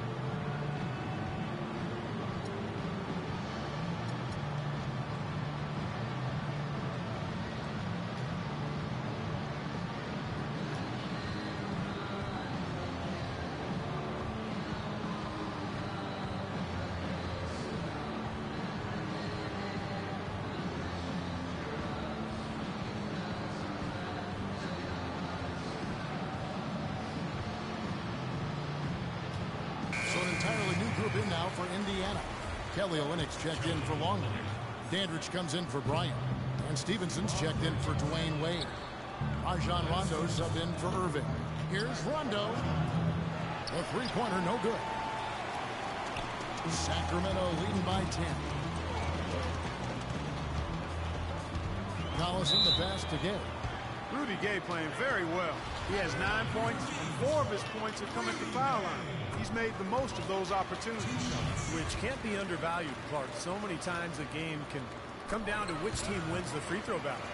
In now for Indiana. Kelly Olynyk's checked in for Longley. Dandridge comes in for Bryant. And Stevenson's checked in for Dwayne Wade. Rajon Rondo subbed in for Irving. Here's Rondo. The three-pointer, no good. Sacramento leading by 10. Collison the pass to Gay. Rudy Gay playing very well. He has 9 points, and 4 of his points have come at the foul line. He's made the most of those opportunities. Which can't be undervalued, Clark. So many times a game can come down to which team wins the free throw battle.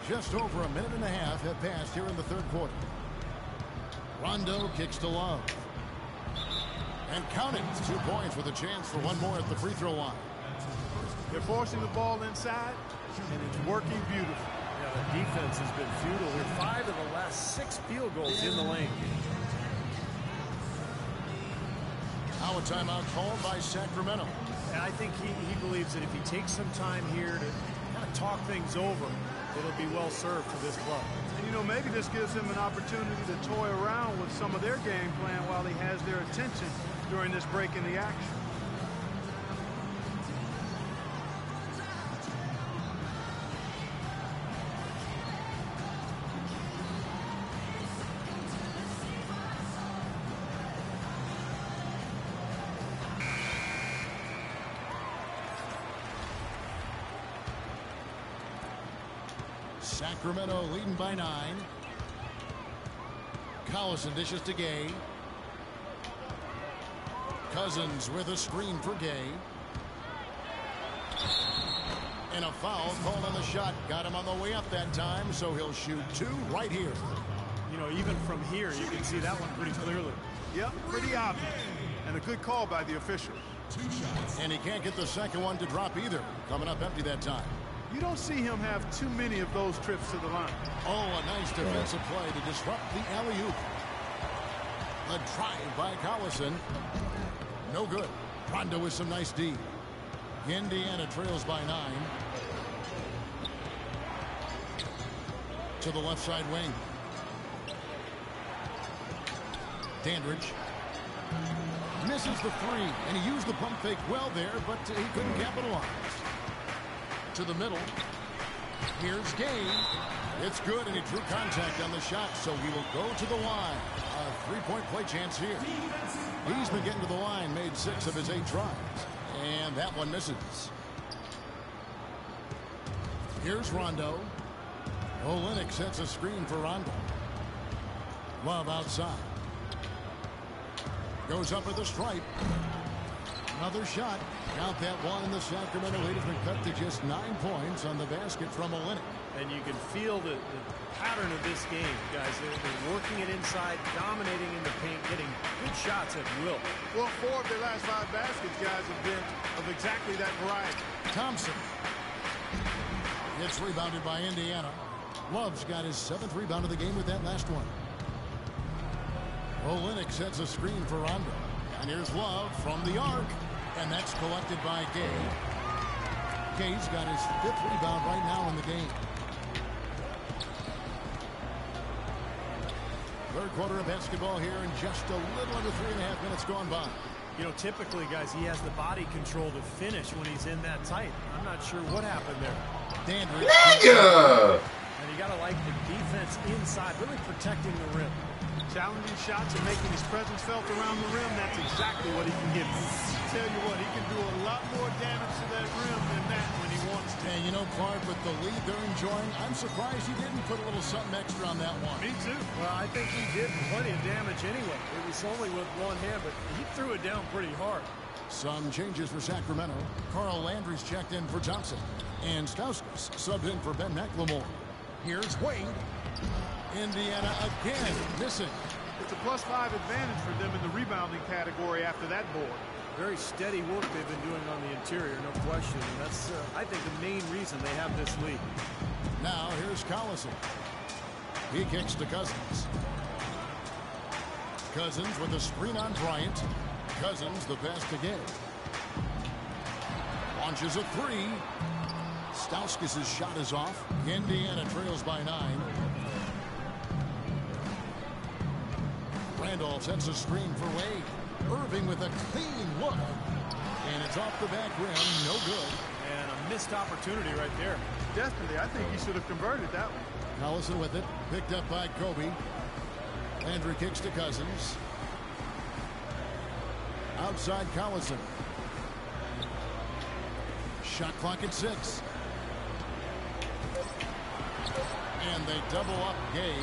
Just over a minute and a half have passed here in the third quarter. Rondo kicks to Love. And count it. 2 points with a chance for one more at the free throw line. They're forcing the ball inside, and it's working beautifully. Yeah, the defense has been futile here. 5 of the last 6 field goals in the lane. Now a timeout called by Sacramento. And I think he believes that if he takes some time here to kind of talk things over, it'll be well served for this club. And, you know, maybe this gives him an opportunity to toy around with some of their game plan while he has their attention during this break in the action. Sacramento leading by 9. Collison dishes to Gay. Cousins with a screen for Gay. And a foul called on the shot. Got him on the way up that time, so he'll shoot 2 right here. You know, even from here, you can see that one pretty clearly. Yep, pretty obvious. And a good call by the official. And he can't get the second one to drop either. Coming up empty that time. You don't see him have too many of those trips to the line. Oh, a nice defensive play to disrupt the alley-oop. The drive by Collison. No good. Rondo with some nice D. Indiana trails by 9. To the left side wing. Dandridge. Misses the 3, and he used the pump fake well there, but he couldn't capitalize. To the middle. Here's Gay. It's good, and he drew contact on the shot, so he will go to the line. A 3-point play chance here. He's been getting to the line, made 6 of his 8 tries. And that one misses. Here's Rondo. Olynyk sets a screen for Rondo. Love outside. Goes up at the stripe. Another shot. Count that one, and the Sacramento Heat have been cut to just 9 points on the basket from Olynyk. And you can feel the pattern of this game, guys. They're working it inside, dominating in the paint, getting good shots at will. Well, 4 of their last 5 baskets, guys, have been of exactly that variety. Thompson. Gets rebounded by Indiana. Love's got his 7th rebound of the game with that last one. Olynyk sets a screen for Rondo. And here's Love from the arc. And that's collected by Gay. Gay's got his 5th rebound right now in the game. Third quarter of basketball here, and just a little under 3.5 minutes gone by. You know, typically, guys, he has the body control to finish when he's in that tight. I'm not sure what happened there. Dandridge. Nigga! And you got to like the defense inside, really protecting the rim. Challenging shots and making his presence felt around the rim. That's exactly what he can give you. Tell you what, he can do a lot more damage to that rim than that when he wants to. And you know, Clark, with the lead they're enjoying, I'm surprised he didn't put a little something extra on that one. Me too. Well, I think he did plenty of damage anyway. It was only with one hand, but he threw it down pretty hard. Some changes for Sacramento. Carl Landry's checked in for Johnson. And Stauskas subbed in for Ben McLemore. Here's Wade. Indiana again missing. It's a +5 advantage for them in the rebounding category after that board. Very steady work they've been doing on the interior, no question. And that's, I think, the main reason they have this lead. Now here's Collison. He kicks to Cousins. Cousins with a screen on Bryant. Cousins the pass to Gay. Launches a 3. Stauskas' shot is off. Indiana trails by 9. Randolph sets a screen for Wade. Irving with a clean look. And it's off the back rim. No good. And a missed opportunity right there. Definitely. I think he should have converted that one. Collison with it. Picked up by Kobe. Landry kicks to Cousins. Outside Collison. Shot clock at 6. And they double up Gay.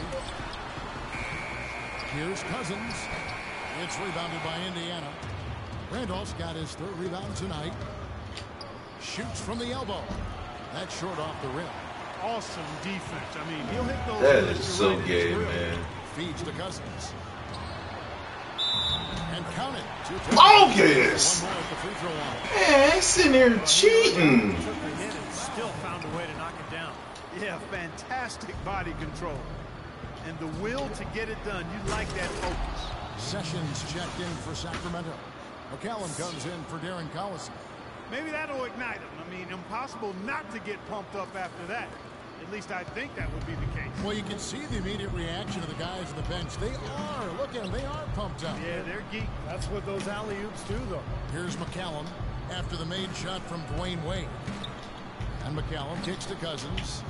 Here's Cousins. It's rebounded by Indiana. Randolph's got his 3rd rebound tonight. Shoots from the elbow. That's short off the rim. Awesome defense. I mean, he'll hit those. That is so gay, man. Feeds to Cousins. And count it. Bogus! One more at the free throw line. Man, he's sitting here cheating. Took the hit and still found a way to knock it down. Yeah, fantastic body control. And the will to get it done. You like that focus. Sessions checked in for Sacramento. McCallum comes in for Darren Collison. Maybe that'll ignite him. I mean, impossible not to get pumped up after that. At least I think that would be the case. Well, you can see the immediate reaction of the guys on the bench. They are. Look at them. They are pumped up. Yeah, they're geek. That's what those alley-oops do, though. Here's McCallum after the made shot from Dwayne Wade. And McCallum kicks to Cousins.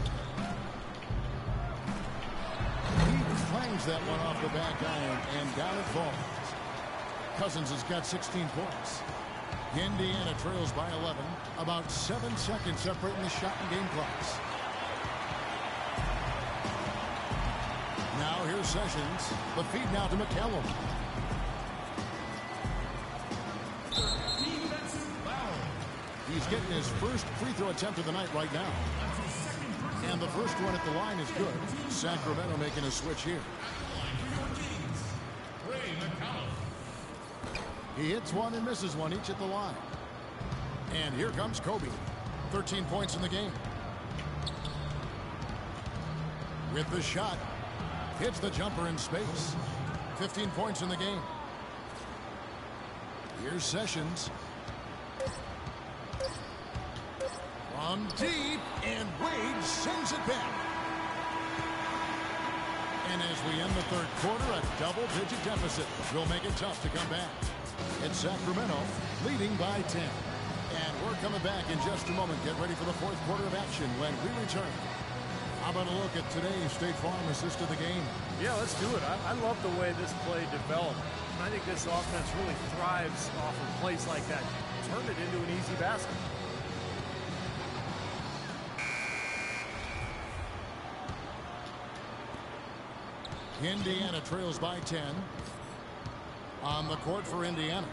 He clangs that one off the back iron, and down it falls. Cousins has got 16 points. Indiana trails by 11. About 7 seconds separating the shot and game clocks. Now here's Sessions. The feed now to McCallum. He's getting his first free throw attempt of the night right now. And the first one at the line is good. Sacramento making a switch here. He hits one and misses one each at the line. And here comes Kobe. 13 points in the game. With the shot. Hits the jumper in space. 15 points in the game. Here's Sessions. From deep, and Wade sends it back. And as we end the third quarter, a double-digit deficit will make it tough to come back. It's Sacramento leading by 10. And we're coming back in just a moment. Get ready for the fourth quarter of action when we return. How about a look at today's State Farm assist of the game? Yeah, let's do it. I love the way this play developed. I think this offense really thrives off of plays like that. turn it into an easy basket. Indiana trails by 10. On the court for Indiana.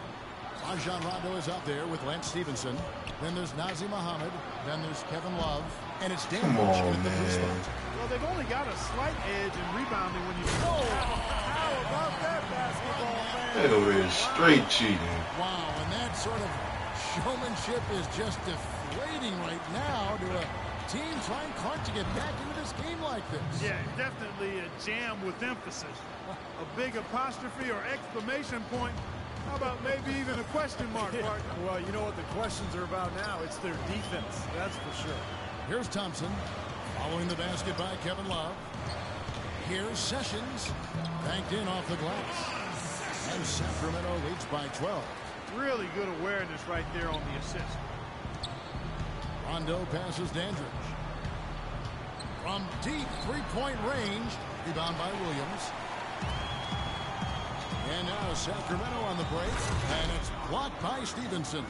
Rajon Rondo is up there with Lance Stevenson. Then there's Nazir Muhammad. Then there's Kevin Love. And it's Dandridge in the three spot. Well, they've only got a slight edge in rebounding when you... Oh, how about that basketball, man? That is straight cheating. Wow, and that sort of showmanship is just deflating right now to a team trying hard to get back into this game like this. Yeah, definitely a jam with emphasis. A big apostrophe or exclamation point. How about maybe even a question mark, partner? Well, you know what the questions are about now. It's their defense, that's for sure. Here's Thompson, following the basket by Kevin Love. Here's Sessions, banked in off the glass. And Sacramento leads by 12. Really good awareness right there on the assist. Rondo passes Dandridge. From deep three-point range, rebound by Williams. And now Sacramento on the break, and it's blocked by Stevenson.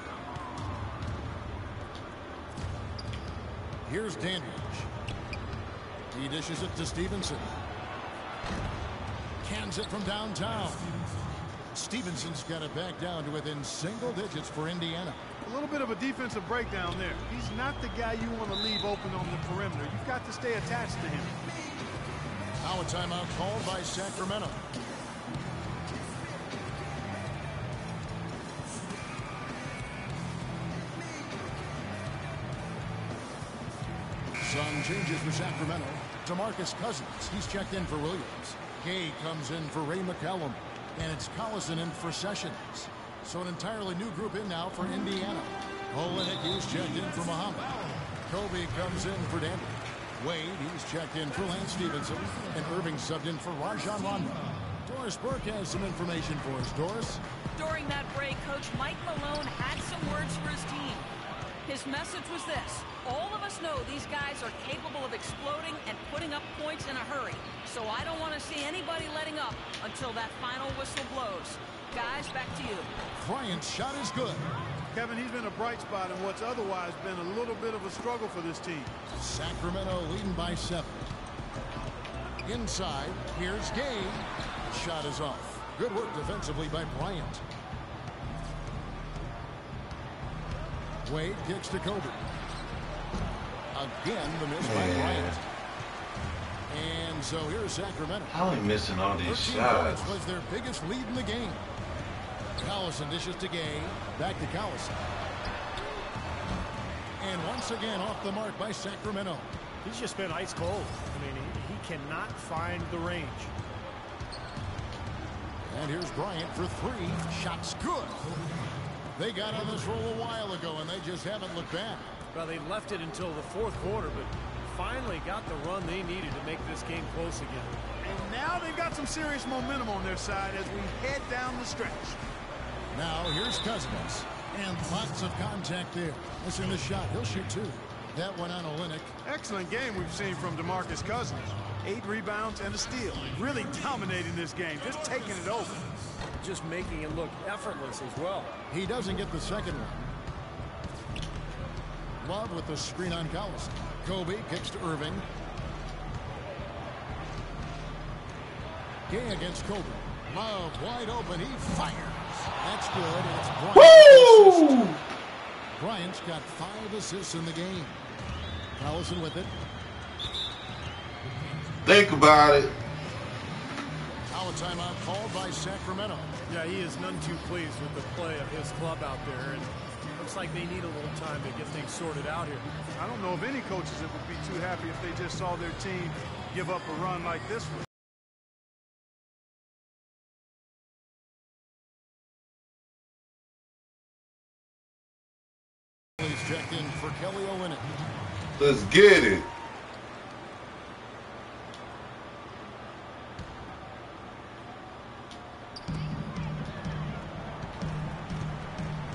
Here's Dandridge. He dishes it to Stevenson. Cans it from downtown. Stevenson's got it back down to within single digits for Indiana. A little bit of a defensive breakdown there. He's not the guy you want to leave open on the perimeter. You've got to stay attached to him. Now a timeout called by Sacramento. Some changes for Sacramento. DeMarcus Cousins, he's checked in for Williams. Gay comes in for Ray McCallum. And it's Collison in for Sessions. So an entirely new group in now for Indiana. Olenek is checked in for Muhammad. Kobe comes in for Dandridge. Wade, he's checked in for Lance Stevenson. And Irving subbed in for Rajon Rondo. Doris Burke has some information for us. Doris? During that break, Coach Mike Malone had some words for his team. His message was this: all of us know these guys are capable of exploding and putting up points in a hurry. So I don't want to see anybody letting up until that final whistle blows. Guys, back to you. Bryant's shot is good. Kevin, he's been a bright spot in what's otherwise been a little bit of a struggle for this team. Sacramento leading by 7. Inside, here's Gay. Shot is off. Good work defensively by Bryant. Wade kicks to Kobe. Again, the miss by Bryant. And so here's Sacramento. How are they missing all these 13 shots? points was their biggest lead in the game. Collison dishes to Gay. Back to Collison. And once again off the mark by Sacramento. He's just been ice cold. I mean, he cannot find the range. And here's Bryant for 3. Shot's good. They got on this roll a while ago, and they just haven't looked back. Well, they left it until the fourth quarter, but finally got the run they needed to make this game close again. And now they've got some serious momentum on their side as we head down the stretch. Now here's Cousins. And lots of contact there. Missing the shot. He'll shoot 2. That one on Olenek. Excellent game we've seen from DeMarcus Cousins. 8 rebounds and a steal. Really dominating this game. Just taking it over. Just making it look effortless as well. He doesn't get the second one. Love with the screen on Collison. Kobe kicks to Irving. Gay against Kobe. Love wide open. He fires. That's good. It's Bryant. Woo! Bryant's got 5 assists in the game. Collison with it. Think about it. Now a timeout called by Sacramento. Yeah, he is none too pleased with the play of his club out there, and looks like they need a little time to get things sorted out here. I don't know of any coaches that would be too happy if they just saw their team give up a run like this one. He's checked in for Kelly Olynyk. Let's get it.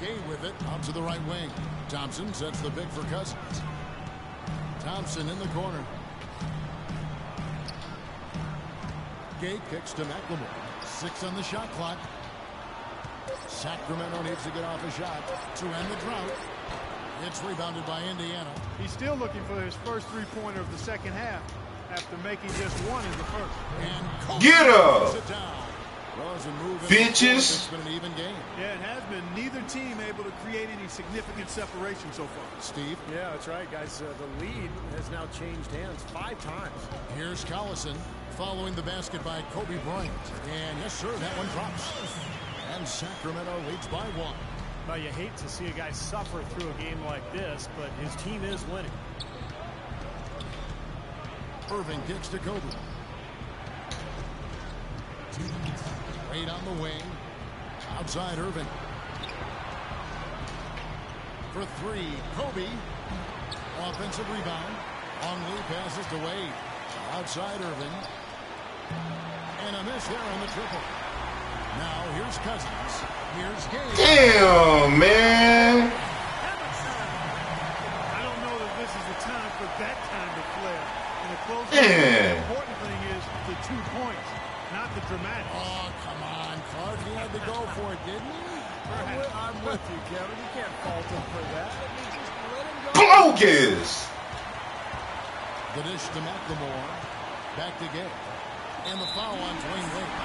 Gay with it out to the right wing. Thompson sets the big for Cousins. Thompson in the corner. Gay kicks to McLemore. 6 on the shot clock. Sacramento needs to get off a shot to end the drought. It's rebounded by Indiana. He's still looking for his first three-pointer of the second half after making just one in the first. And get up! Bitches. It's been an even game. Yeah, it has been. Neither team able to create any significant separation so far. Steve? Yeah, that's right, guys. The lead has now changed hands 5 times. Here's Collison following the basket by Kobe Bryant. And yes, sir, that one drops. And Sacramento leads by 1. Well, you hate to see a guy suffer through a game like this, but his team is winning. Irving kicks to Kobe. Wade on the wing. Outside Irving. For 3, Kobe. Offensive rebound. Longley passes to Wade. Outside Irving. And a miss there on the triple. Now here's Cousins. Here's Gabe. Damn, man. I don't know that this is the time for that kind of flair. In a close Yeah. game, the important thing is the 2 points, not the dramatics. Oh, come on, Clark. He had to go for it, didn't he? I'm with you, Kevin. You can't fault him for that. I mean, just let him go. Bogus. The dish to McLemore. Back to Gabe. And the foul on Dwayne Wade.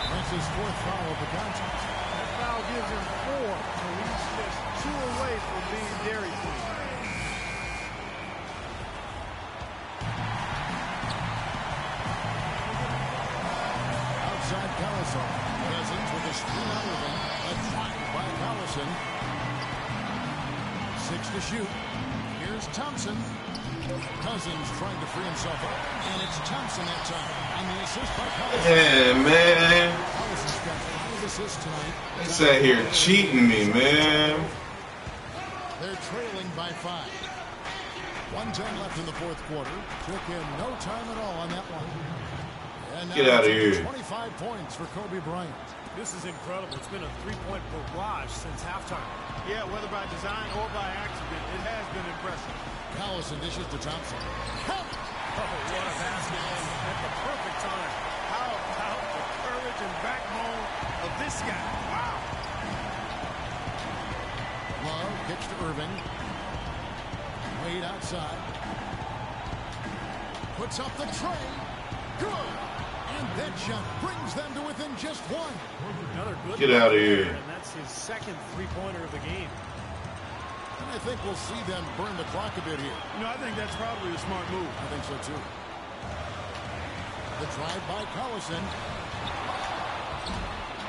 That's his 4th foul of the contest. That foul gives him 4, so he's just 2 away from being Dairy Queen. Outside Collison. Cousins with a screen on Irving. A drive by Collison. 6 to shoot. Here's Thompson. Cousins trying to free himself up. And it's Thompson that time. And the assist by Collison. Yeah, man. Collison's got 5 assists tonight. They sat here cheating me, man. They're trailing by 5. 1:10 left in the 4th quarter. Took him no time at all on that one. And now Get out of here. 25 points for Kobe Bryant. This is incredible. It's been a 3-point barrage since halftime. Yeah, whether by design or by accident, it has been impressive. Collison dishes to Thompson. Oh, what a basket at the perfect time. How about the courage and backbone of this guy? Wow. Love kicks to Irving. Wade outside. Puts up the tray. Good. And that shot brings them to within just 1. Another good Get out of here. And that's his 2nd 3-pointer of the game. And I think we'll see them burn the clock a bit here. You know, I think that's probably a smart move. I think so, too. The drive by Collison.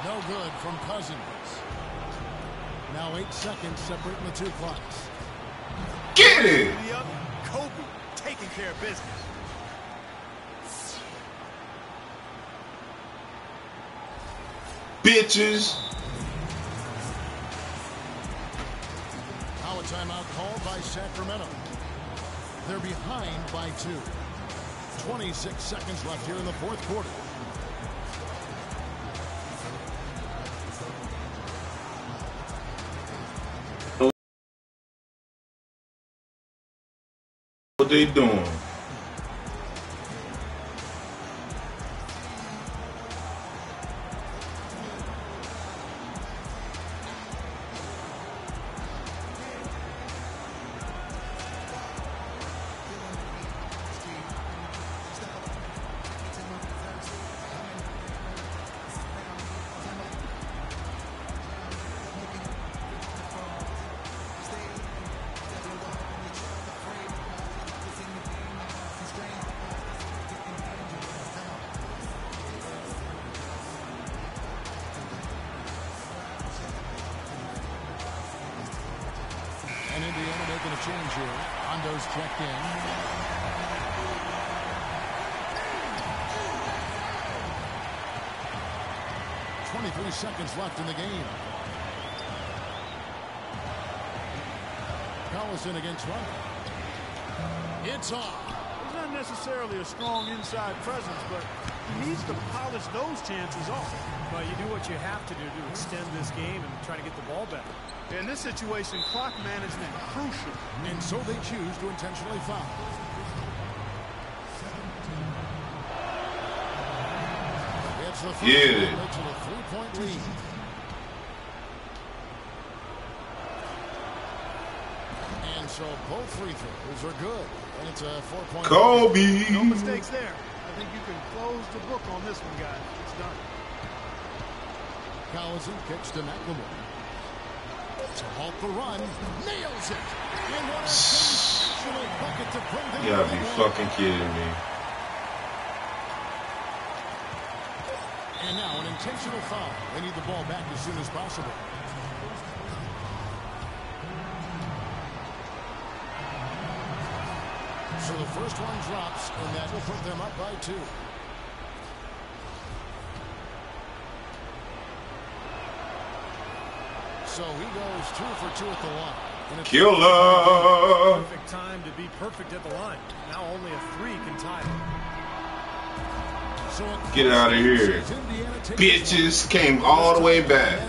No good from Cousins. Now 8 seconds separating the 2 clocks. Get it. Yep, Kobe taking care of business. Bitches. Now a timeout called by Sacramento. They're behind by 2. 26 seconds left here in the 4th quarter. What they doing? And Indiana making a change here. Hondo's checked in. .23 seconds left in the game. Collison against Rundle. It's off. He's not necessarily a strong inside presence, but he needs to polish those chances off. Well, you do what you have to do to extend this game and try to get the ball back. In this situation, clock management crucial. And so they choose to intentionally foul. It's the first Get it. makes it a 3-point lead. And so both free throws are good. And it's a 4-point. Kobe. No mistakes there. I think you can close the book on this one, guys. It's done. Collison kicks to McLemore. To halt the run. Nails it. And what a sensational bucket to bring them. You gotta be fucking kidding me. And now an intentional foul. They need the ball back as soon as possible. So the first one drops, and that will put them up by 2. So he goes 2 for 2 at the line. Killer. Perfect time to be perfect at the line. Now only a 3 can tie it. So Get out of here. Bitches came all the way back.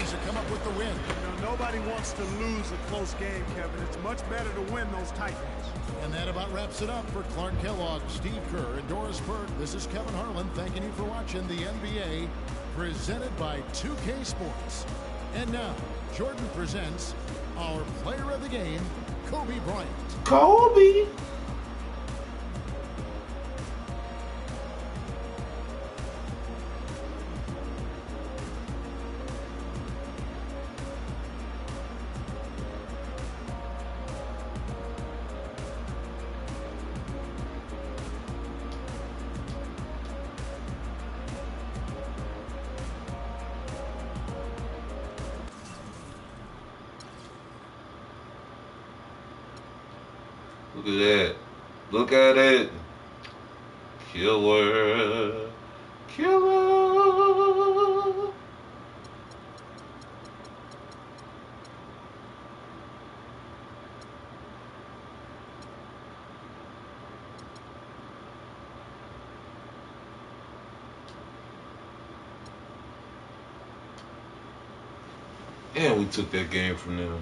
Nobody wants to lose a close game, Kevin. It's much better to win those tight ones. And that about wraps it up for Clark Kellogg, Steve Kerr, and Doris Burke. This is Kevin Harlan thanking you for watching the NBA presented by 2K Sports. And now, Jordan presents our player of the game, Kobe Bryant. Kobe. Look at that. Look at it. Killer. Killer. And we took that game from them.